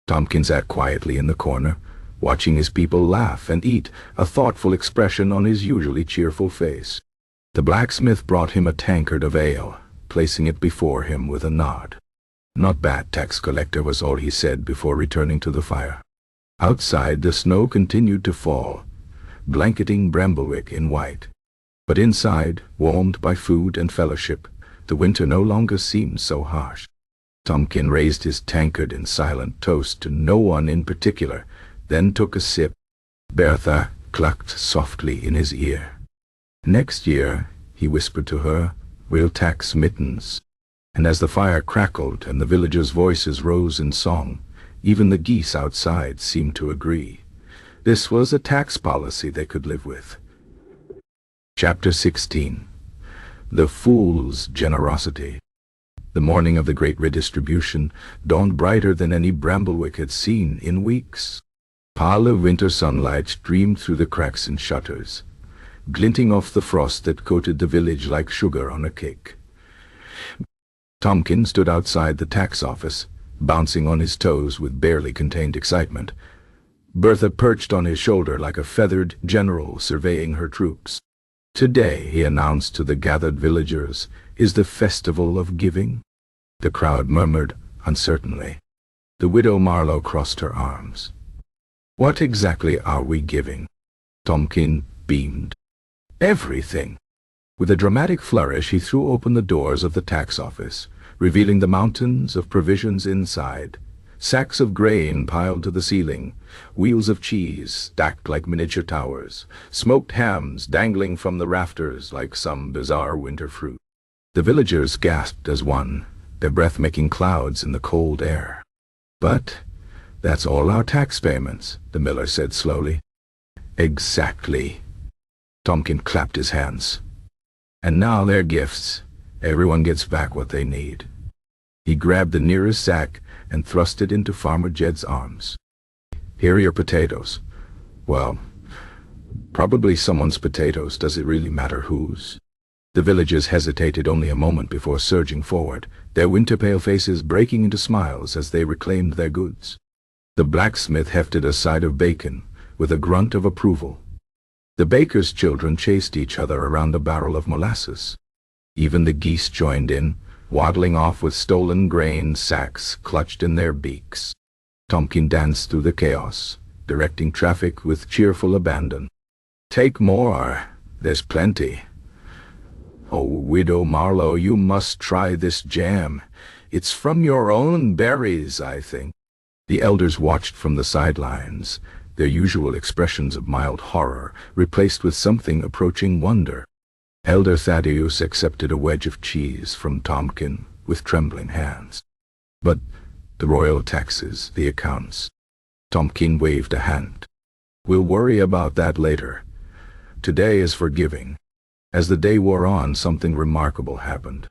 Tompkin sat quietly in the corner, watching his people laugh and eat, a thoughtful expression on his usually cheerful face. The blacksmith brought him a tankard of ale, placing it before him with a nod. "Not bad, tax collector," was all he said before returning to the fire. Outside, the snow continued to fall, blanketing Bramblewick in white. But inside, warmed by food and fellowship, the winter no longer seemed so harsh. Tompkin raised his tankard in silent toast to no one in particular, then took a sip. Bertha clucked softly in his ear. "Next year," he whispered to her, "we'll tax mittens." And as the fire crackled and the villagers' voices rose in song, even the geese outside seemed to agree. This was a tax policy they could live with. Chapter 16. The Fool's Generosity. The morning of the great redistribution dawned brighter than any Bramblewick had seen in weeks. Pale of winter sunlight streamed through the cracks in shutters, glinting off the frost that coated the village like sugar on a cake. Tompkin stood outside the tax office, bouncing on his toes with barely contained excitement. Bertha perched on his shoulder like a feathered general surveying her troops. "Today," he announced to the gathered villagers, "is the festival of giving." The crowd murmured uncertainly. The widow Marlowe crossed her arms. "What exactly are we giving?" Tompkin beamed. "Everything." With a dramatic flourish he threw open the doors of the tax office, revealing the mountains of provisions inside, sacks of grain piled to the ceiling, wheels of cheese stacked like miniature towers, smoked hams dangling from the rafters like some bizarre winter fruit. The villagers gasped as one, their breath making clouds in the cold air. "But that's all our tax payments," the miller said slowly. "Exactly." Tompkin clapped his hands. And now they're gifts. Everyone gets back what they need. He grabbed the nearest sack and thrust it into Farmer Jed's arms. Here are your potatoes. Well, probably someone's potatoes. Does it really matter whose? The villagers hesitated only a moment before surging forward, their winter-pale faces breaking into smiles as they reclaimed their goods. The blacksmith hefted a side of bacon with a grunt of approval. The baker's children chased each other around a barrel of molasses. Even the geese joined in, waddling off with stolen grain sacks clutched in their beaks. Tompkin danced through the chaos, directing traffic with cheerful abandon. Take more. There's plenty. Oh, Widow Marlowe, you must try this jam. It's from your own berries, I think. The elders watched from the sidelines, their usual expressions of mild horror replaced with something approaching wonder. Elder Thaddeus accepted a wedge of cheese from Tompkin with trembling hands. But the royal taxes, the accounts. Tompkin waved a hand. We'll worry about that later. Today is for giving. As the day wore on, something remarkable happened.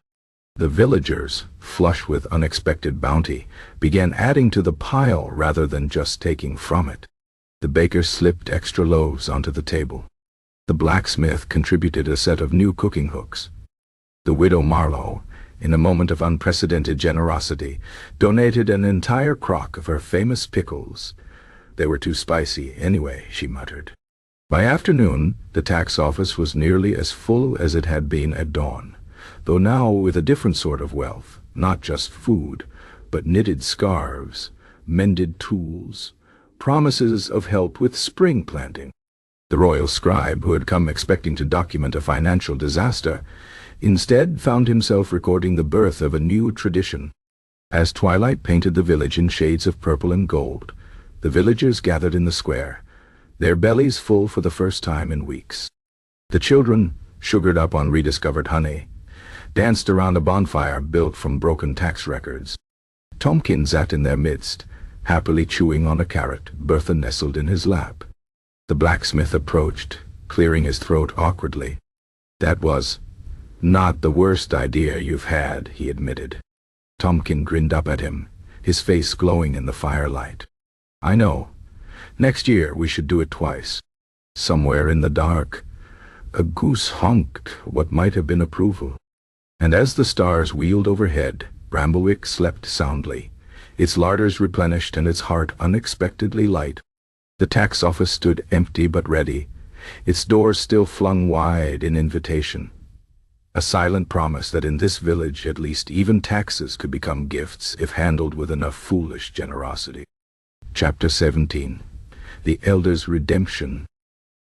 The villagers, flush with unexpected bounty, began adding to the pile rather than just taking from it. The baker slipped extra loaves onto the table. The blacksmith contributed a set of new cooking hooks. The widow Marlowe, in a moment of unprecedented generosity, donated an entire crock of her famous pickles. They were too spicy anyway, she muttered. By afternoon, the tax office was nearly as full as it had been at dawn, though now with a different sort of wealth, not just food, but knitted scarves, mended tools, promises of help with spring planting. The royal scribe, who had come expecting to document a financial disaster, instead found himself recording the birth of a new tradition. As twilight painted the village in shades of purple and gold, the villagers gathered in the square, their bellies full for the first time in weeks. The children, sugared up on rediscovered honey, danced around a bonfire built from broken tax records. Tompkin sat in their midst, happily chewing on a carrot. Bertha nestled in his lap. The blacksmith approached, clearing his throat awkwardly. That was not the worst idea you've had, he admitted. Tompkin grinned up at him, his face glowing in the firelight. I know. Next year we should do it twice. Somewhere in the dark, a goose honked what might have been approval. And as the stars wheeled overhead, Bramblewick slept soundly, its larders replenished and its heart unexpectedly light. The tax office stood empty but ready, its doors still flung wide in invitation. A silent promise that in this village at least even taxes could become gifts if handled with enough foolish generosity. Chapter 17. The Elders' Redemption.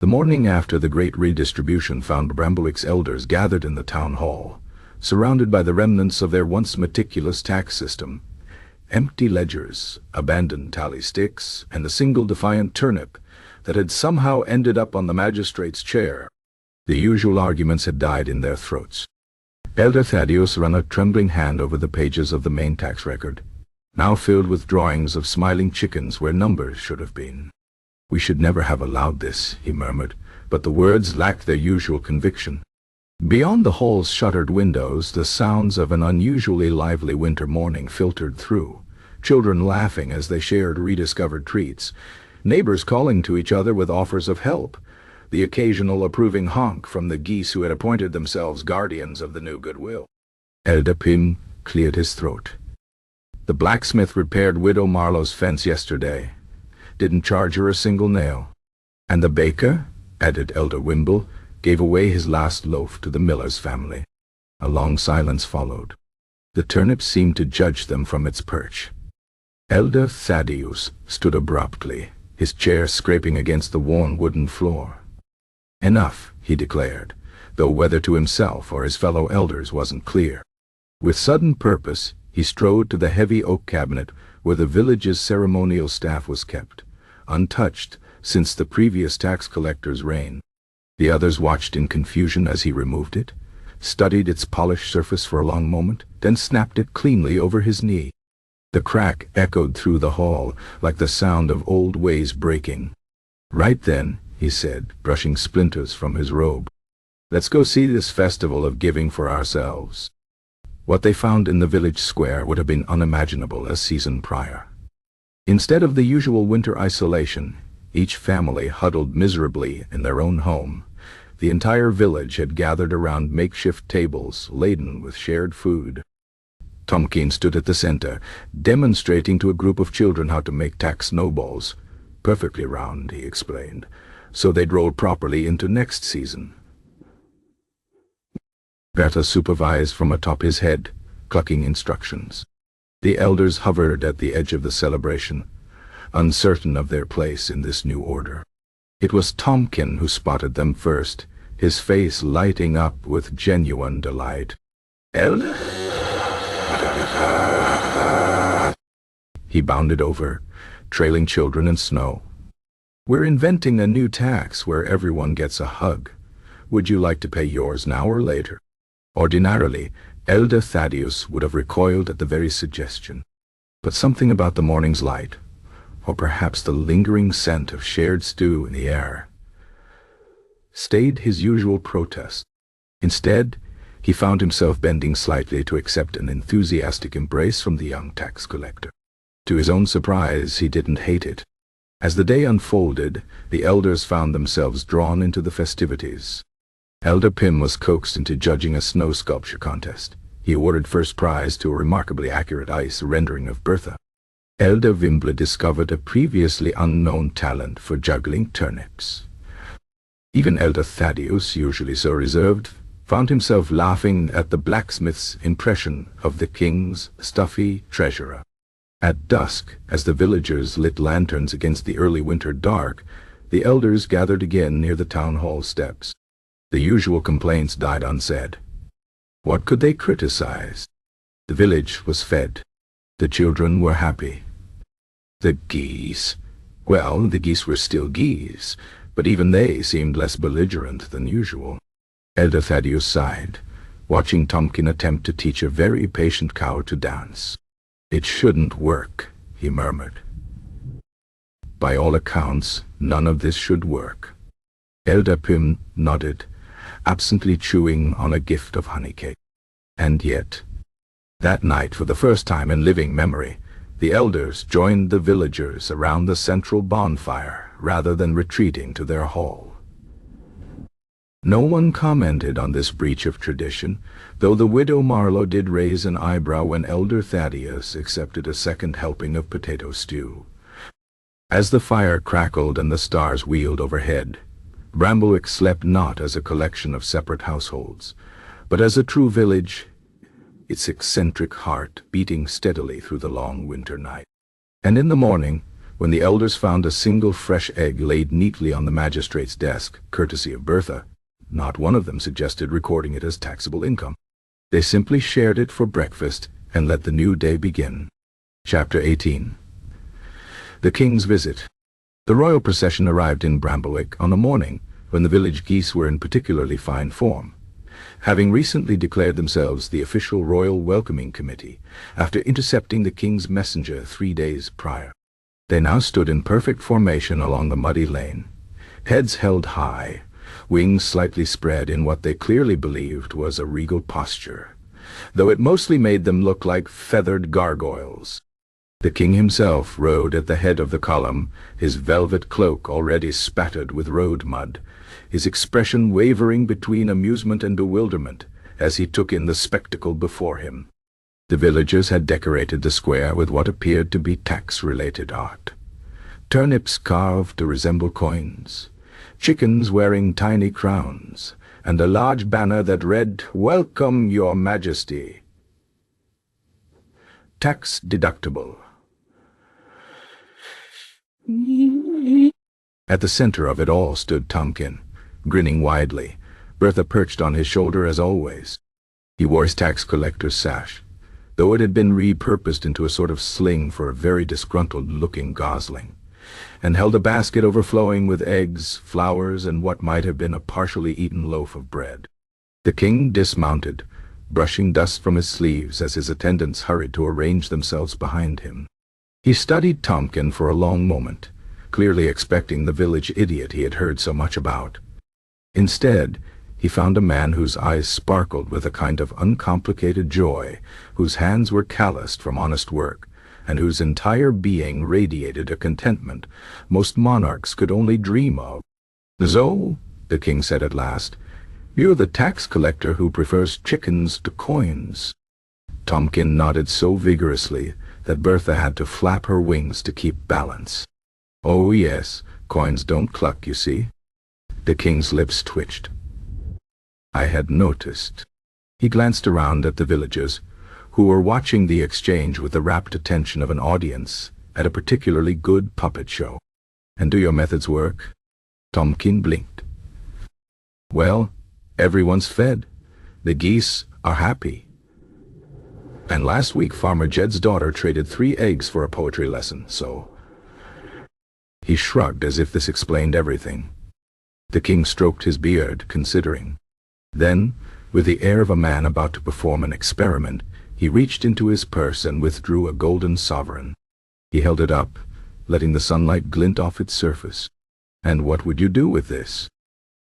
The morning after the great redistribution found Bramblewick's elders gathered in the town hall, surrounded by the remnants of their once meticulous tax system. Empty ledgers, abandoned tally sticks, and a single defiant turnip that had somehow ended up on the magistrate's chair. The usual arguments had died in their throats. Elder Thaddeus ran a trembling hand over the pages of the main tax record, now filled with drawings of smiling chickens where numbers should have been. We should never have allowed this, he murmured, but the words lacked their usual conviction. Beyond the hall's shuttered windows, the sounds of an unusually lively winter morning filtered through, children laughing as they shared rediscovered treats, neighbors calling to each other with offers of help, the occasional approving honk from the geese who had appointed themselves guardians of the new goodwill. Elder Pym cleared his throat. The blacksmith repaired Widow Marlowe's fence yesterday. Didn't charge her a single nail. And the baker, added Elder Wimble, gave away his last loaf to the miller's family. A long silence followed. The turnip seemed to judge them from its perch. Elder Thaddeus stood abruptly, his chair scraping against the worn wooden floor. Enough, he declared, though whether to himself or his fellow elders wasn't clear. With sudden purpose, he strode to the heavy oak cabinet where the village's ceremonial staff was kept, untouched since the previous tax collector's reign. The others watched in confusion as he removed it, studied its polished surface for a long moment, then snapped it cleanly over his knee. The crack echoed through the hall like the sound of old ways breaking. Right then, he said, brushing splinters from his robe. Let's go see this festival of giving for ourselves. What they found in the village square would have been unimaginable a season prior. Instead of the usual winter isolation, each family huddled miserably in their own home. The entire village had gathered around makeshift tables laden with shared food. Tompkins stood at the center, demonstrating to a group of children how to make tack snowballs. Perfectly round, he explained, so they'd roll properly into next season. Bertha supervised from atop his head, clucking instructions. The elders hovered at the edge of the celebration, uncertain of their place in this new order. It was Tompkin who spotted them first, his face lighting up with genuine delight. "Elder?" He bounded over, trailing children in snow. "We're inventing a new tax where everyone gets a hug. Would you like to pay yours now or later?" Ordinarily, Elder Thaddeus would have recoiled at the very suggestion. But something about the morning's light, or perhaps the lingering scent of shared stew in the air, stayed his usual protest. Instead, he found himself bending slightly to accept an enthusiastic embrace from the young tax collector. To his own surprise, he didn't hate it. As the day unfolded, the elders found themselves drawn into the festivities. Elder Pym was coaxed into judging a snow sculpture contest. He awarded first prize to a remarkably accurate ice rendering of Bertha. Elder Wimble discovered a previously unknown talent for juggling turnips. Even Elder Thaddeus, usually so reserved, found himself laughing at the blacksmith's impression of the king's stuffy treasurer. At dusk, as the villagers lit lanterns against the early winter dark, the elders gathered again near the town hall steps. The usual complaints died unsaid. What could they criticize? The village was fed. The children were happy. The geese. Well, the geese were still geese, but even they seemed less belligerent than usual. Elder Thaddeus sighed, watching Tompkin attempt to teach a very patient cow to dance. "It shouldn't work," he murmured. By all accounts, none of this should work. Elder Pym nodded, absently chewing on a gift of honey cake. And yet, that night, for the first time in living memory, the elders joined the villagers around the central bonfire rather than retreating to their hall. No one commented on this breach of tradition, though the widow Marlowe did raise an eyebrow when Elder Thaddeus accepted a second helping of potato stew. As the fire crackled and the stars wheeled overhead, Bramblewick slept not as a collection of separate households, but as a true village, its eccentric heart beating steadily through the long winter night. And in the morning, when the elders found a single fresh egg laid neatly on the magistrate's desk, courtesy of Bertha, not one of them suggested recording it as taxable income. They simply shared it for breakfast and let the new day begin. Chapter 18. The King's Visit. The royal procession arrived in Bramblewick on a morning when the village geese were in particularly fine form, having recently declared themselves the official royal welcoming committee after intercepting the king's messenger 3 days prior. They now stood in perfect formation along the muddy lane, heads held high, wings slightly spread in what they clearly believed was a regal posture, though it mostly made them look like feathered gargoyles. The king himself rode at the head of the column, his velvet cloak already spattered with road mud, his expression wavering between amusement and bewilderment as he took in the spectacle before him. The villagers had decorated the square with what appeared to be tax-related art. Turnips carved to resemble coins, chickens wearing tiny crowns, and a large banner that read, "Welcome, Your Majesty. Tax deductible." At the center of it all stood Tompkin, grinning widely, Bertha perched on his shoulder as always. He wore his tax collector's sash, though it had been repurposed into a sort of sling for a very disgruntled-looking gosling, and held a basket overflowing with eggs, flowers, and what might have been a partially eaten loaf of bread. The king dismounted, brushing dust from his sleeves as his attendants hurried to arrange themselves behind him. He studied Tompkin for a long moment, clearly expecting the village idiot he had heard so much about. Instead, he found a man whose eyes sparkled with a kind of uncomplicated joy, whose hands were calloused from honest work, and whose entire being radiated a contentment most monarchs could only dream of. "So," the king said at last, "you're the tax collector who prefers chickens to coins." Tompkin nodded so vigorously that Bertha had to flap her wings to keep balance. "Oh yes, coins don't cluck, you see." The king's lips twitched. "I had noticed." He glanced around at the villagers, who were watching the exchange with the rapt attention of an audience at a particularly good puppet show. "And do your methods work?" Tompkin blinked. "Well, everyone's fed. The geese are happy. And last week Farmer Jed's daughter traded 3 eggs for a poetry lesson, so—" He shrugged as if this explained everything. The king stroked his beard, considering. Then, with the air of a man about to perform an experiment, he reached into his purse and withdrew a golden sovereign. He held it up, letting the sunlight glint off its surface. "And what would you do with this?"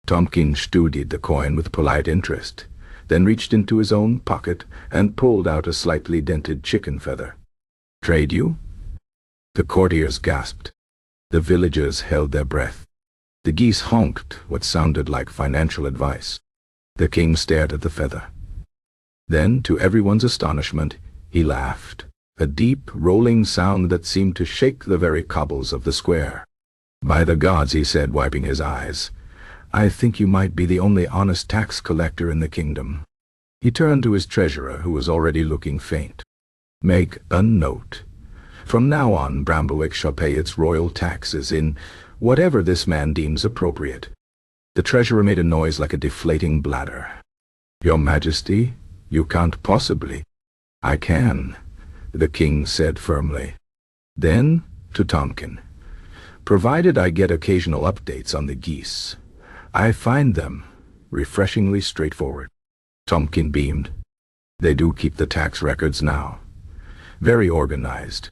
Tompkin studied the coin with polite interest, then reached into his own pocket and pulled out a slightly dented chicken feather. "Trade you?" The courtiers gasped. The villagers held their breath. The geese honked what sounded like financial advice. The king stared at the feather. Then, to everyone's astonishment, he laughed, a deep, rolling sound that seemed to shake the very cobbles of the square. "By the gods," he said, wiping his eyes, "I think you might be the only honest tax collector in the kingdom." He turned to his treasurer, who was already looking faint. "Make a note. From now on, Bramblewick shall pay its royal taxes in whatever this man deems appropriate." The treasurer made a noise like a deflating bladder. "Your Majesty, you can't possibly." "I can," the king said firmly. Then, to Tompkin, "Provided I get occasional updates on the geese. I find them refreshingly straightforward." Tompkin beamed. "They do keep the tax records now. Very organized."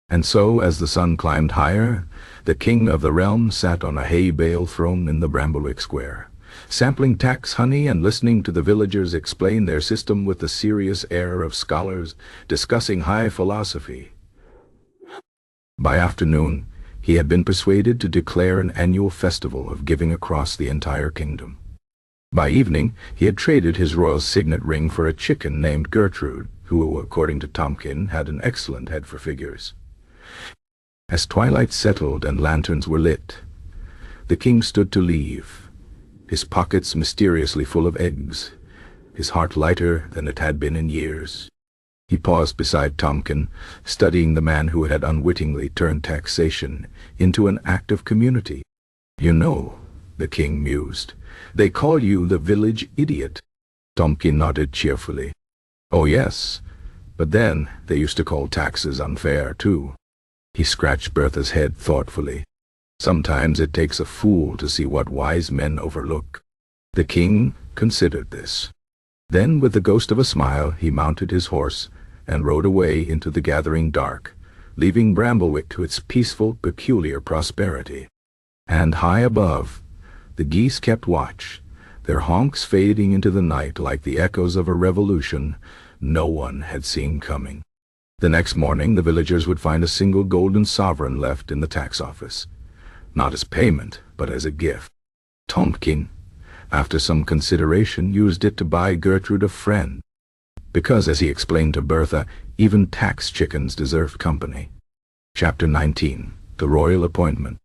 And so, as the sun climbed higher, the king of the realm sat on a hay bale throne in the Bramblewick Square, sampling tax honey and listening to the villagers explain their system with the serious air of scholars discussing high philosophy. By afternoon, he had been persuaded to declare an annual festival of giving across the entire kingdom. By evening, he had traded his royal signet ring for a chicken named Gertrude, who, according to Tompkin, had an excellent head for figures. As twilight settled and lanterns were lit, the king stood to leave, his pockets mysteriously full of eggs, his heart lighter than it had been in years. He paused beside Tompkin, studying the man who had unwittingly turned taxation into an act of community. "You know," the king mused, "they call you the village idiot." Tompkin nodded cheerfully. "Oh yes, but then they used to call taxes unfair too." He scratched Bertha's head thoughtfully. "Sometimes it takes a fool to see what wise men overlook." The king considered this. Then, with the ghost of a smile, he mounted his horse and rode away into the gathering dark, leaving Bramblewick to its peaceful, peculiar prosperity. And high above, the geese kept watch, their honks fading into the night like the echoes of a revolution no one had seen coming. The next morning, the villagers would find a single golden sovereign left in the tax office, not as payment, but as a gift. Tompkin, after some consideration, used it to buy Gertrude a friend, because, as he explained to Bertha, even tax chickens deserved company. Chapter 19. The Royal Appointment.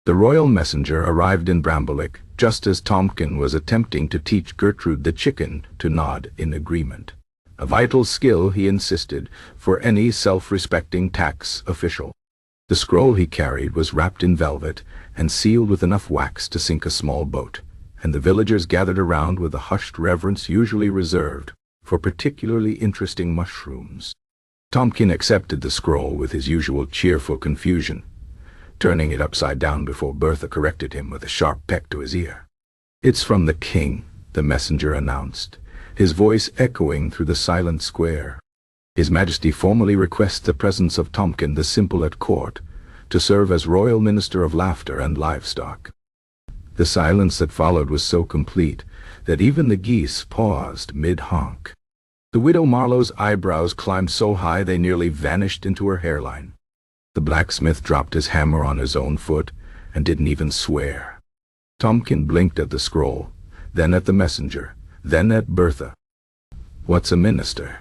The royal messenger arrived in Bramblewick just as Tompkin was attempting to teach Gertrude the chicken to nod in agreement. A vital skill, he insisted, for any self-respecting tax official. The scroll he carried was wrapped in velvet and sealed with enough wax to sink a small boat, and the villagers gathered around with the hushed reverence usually reserved for particularly interesting mushrooms. Tompkin accepted the scroll with his usual cheerful confusion, turning it upside down before Bertha corrected him with a sharp peck to his ear. "It's from the king," the messenger announced, his voice echoing through the silent square. "His Majesty formally requests the presence of Tompkin the Simple at court, to serve as Royal Minister of Laughter and Livestock." The silence that followed was so complete that even the geese paused mid-honk. The widow Marlowe's eyebrows climbed so high they nearly vanished into her hairline. The blacksmith dropped his hammer on his own foot and didn't even swear. Tompkin blinked at the scroll, then at the messenger, then at Bertha. "What's a minister?"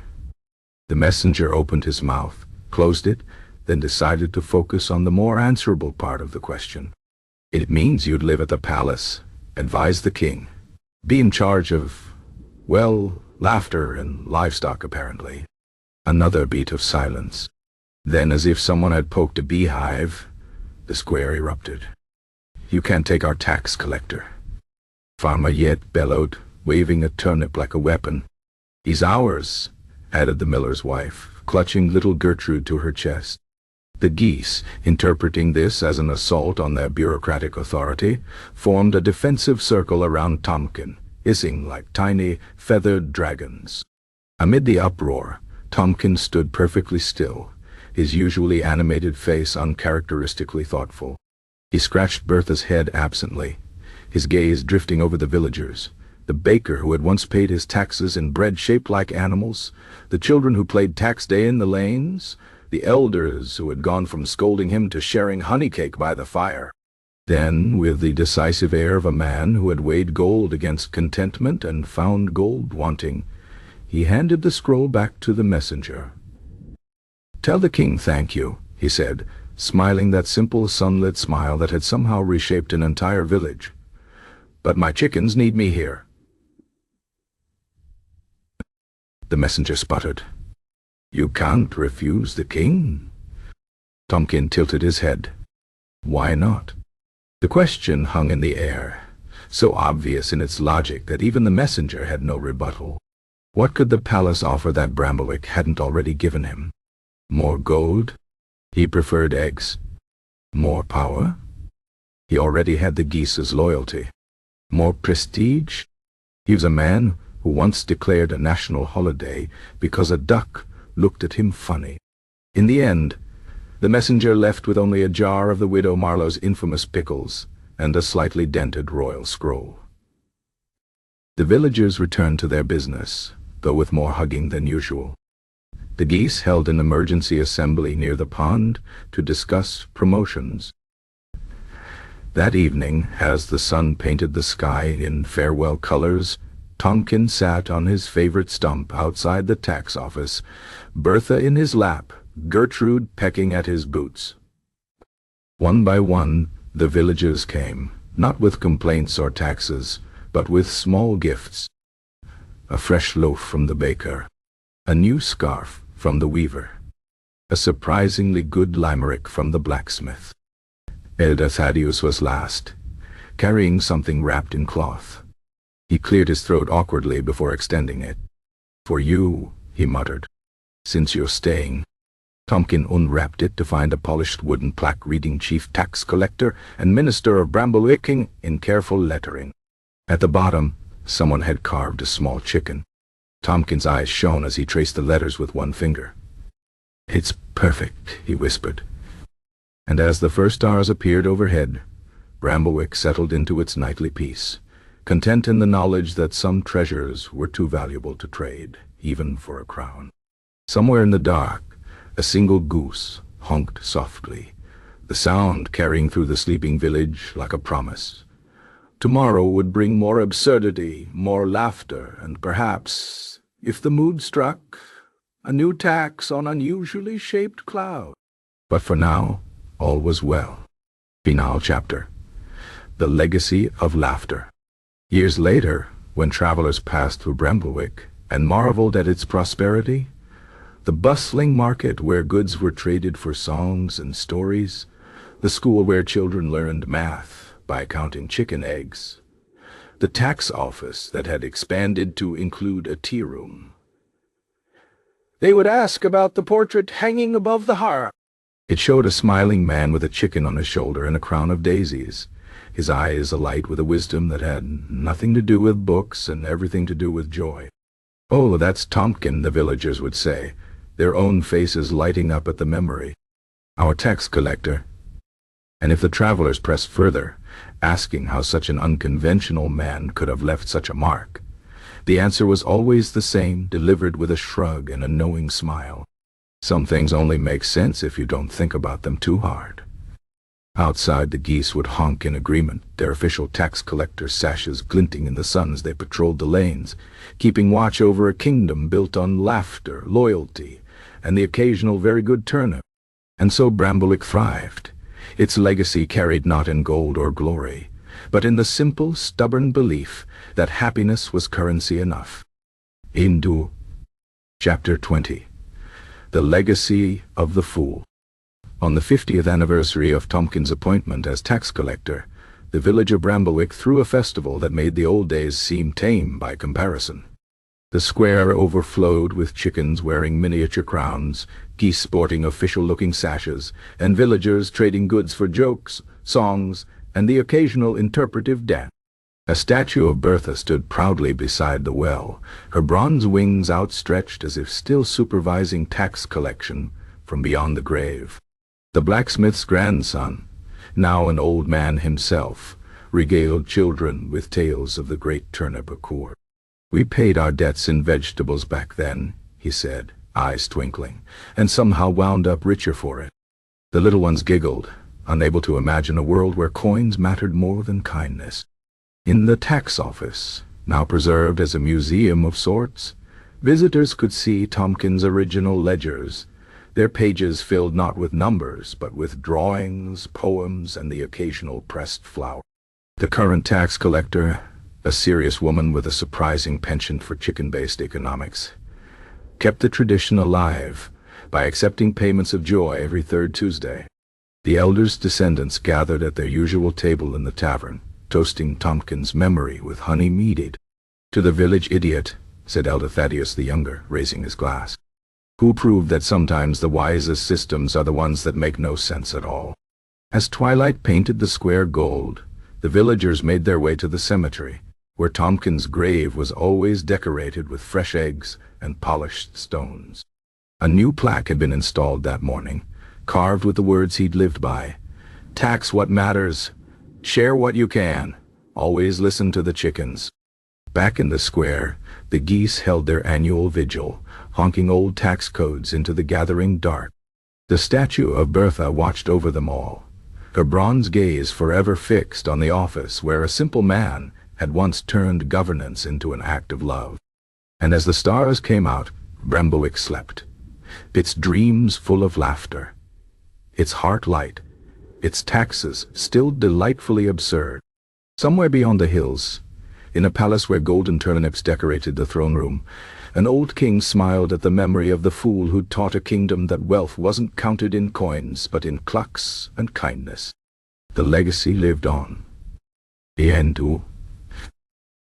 The messenger opened his mouth, closed it, then decided to focus on the more answerable part of the question. "It means you'd live at the palace, advise the king, be in charge of, well, laughter and livestock apparently." Another beat of silence. Then, as if someone had poked a beehive, the square erupted. "You can't take our tax collector," Farmer Yet bellowed, waving a turnip like a weapon. "He's ours," added the miller's wife, clutching little Gertrude to her chest. The geese, interpreting this as an assault on their bureaucratic authority, formed a defensive circle around Tompkin, hissing like tiny, feathered dragons. Amid the uproar, Tompkin stood perfectly still, his usually animated face uncharacteristically thoughtful. He scratched Bertha's head absently, his gaze drifting over the villagers, the baker who had once paid his taxes in bread shaped like animals, the children who played tax day in the lanes, the elders who had gone from scolding him to sharing honey cake by the fire. Then, with the decisive air of a man who had weighed gold against contentment and found gold wanting, he handed the scroll back to the messenger. "Tell the king thank you," he said, smiling that simple sunlit smile that had somehow reshaped an entire village. "But my chickens need me here." The messenger sputtered. "You can't refuse the king." Tompkin tilted his head. "Why not?" The question hung in the air, so obvious in its logic that even the messenger had no rebuttal. What could the palace offer that Bramblewick hadn't already given him? More gold? He preferred eggs. More power? He already had the geese's loyalty. More prestige? He was a man who once declared a national holiday because a duck looked at him funny. In the end, the messenger left with only a jar of the widow Marlowe's infamous pickles and a slightly dented royal scroll. The villagers returned to their business, though with more hugging than usual. The geese held an emergency assembly near the pond to discuss promotions. That evening, as the sun painted the sky in farewell colors, Tompkin sat on his favorite stump outside the tax office, Bertha in his lap, Gertrude pecking at his boots. One by one, the villagers came, not with complaints or taxes, but with small gifts. A fresh loaf from the baker, a new scarf from the weaver, a surprisingly good limerick from the blacksmith. Elder Thaddeus was last, carrying something wrapped in cloth. He cleared his throat awkwardly before extending it. "For you," he muttered, "since you're staying." Tompkin unwrapped it to find a polished wooden plaque reading Chief Tax Collector and Minister of Bramblewick in careful lettering. At the bottom, someone had carved a small chicken. Tompkin's eyes shone as he traced the letters with one finger. "It's perfect," he whispered. And as the first stars appeared overhead, Bramblewick settled into its nightly peace, content in the knowledge that some treasures were too valuable to trade, even for a crown. Somewhere in the dark, a single goose honked softly, the sound carrying through the sleeping village like a promise. Tomorrow would bring more absurdity, more laughter, and perhaps, if the mood struck, a new tax on unusually shaped cloud. But for now, all was well. Final chapter. The Legacy of Laughter. Years later, when travelers passed through Bramblewick and marveled at its prosperity, the bustling market where goods were traded for songs and stories, the school where children learned math by counting chicken eggs, the tax office that had expanded to include a tea room. They would ask about the portrait hanging above the hearth. It showed a smiling man with a chicken on his shoulder and a crown of daisies, his eyes alight with a wisdom that had nothing to do with books and everything to do with joy. "Oh, that's Tompkin," the villagers would say, their own faces lighting up at the memory. "Our tax collector." And if the travelers pressed further, asking how such an unconventional man could have left such a mark. The answer was always the same, delivered with a shrug and a knowing smile. Some things only make sense if you don't think about them too hard. Outside, the geese would honk in agreement, their official tax collector sashes glinting in the sun as they patrolled the lanes, keeping watch over a kingdom built on laughter, loyalty, and the occasional very good turnip. And so Bramblewick thrived. Its legacy carried not in gold or glory, but in the simple, stubborn belief that happiness was currency enough. Indu. Chapter 20. The Legacy of the Fool. On the 50th anniversary of Tompkins' appointment as tax collector, the village of Bramblewick threw a festival that made the old days seem tame by comparison. The square overflowed with chickens wearing miniature crowns, geese sporting official-looking sashes, and villagers trading goods for jokes, songs, and the occasional interpretive dance. A statue of Bertha stood proudly beside the well, her bronze wings outstretched as if still supervising tax collection from beyond the grave. The blacksmith's grandson, now an old man himself, regaled children with tales of the great turnip accord. "We paid our debts in vegetables back then," he said, eyes twinkling, "and somehow wound up richer for it." The little ones giggled, unable to imagine a world where coins mattered more than kindness. In the tax office, now preserved as a museum of sorts, visitors could see Tompkins' original ledgers, their pages filled not with numbers, but with drawings, poems, and the occasional pressed flower. The current tax collector, a serious woman with a surprising penchant for chicken-based economics, kept the tradition alive by accepting payments of joy every third Tuesday. The elders' descendants gathered at their usual table in the tavern, toasting Tompkins' memory with honey meaded. "To the village idiot," said Elder Thaddeus the younger, raising his glass, "who proved that sometimes the wisest systems are the ones that make no sense at all." As twilight painted the square gold, the villagers made their way to the cemetery, where Tompkins' grave was always decorated with fresh eggs and polished stones. A new plaque had been installed that morning, carved with the words he'd lived by: "Tax what matters, share what you can, always listen to the chickens." Back in the square, the geese held their annual vigil, honking old tax codes into the gathering dark. The statue of Bertha watched over them all, her bronze gaze forever fixed on the office where a simple man had once turned governance into an act of love. And as the stars came out, Bramblewick slept, its dreams full of laughter, its heart light, its taxes still delightfully absurd. Somewhere beyond the hills, in a palace where golden turnips decorated the throne room, an old king smiled at the memory of the fool who'd taught a kingdom that wealth wasn't counted in coins but in clucks and kindness. The legacy lived on. The end.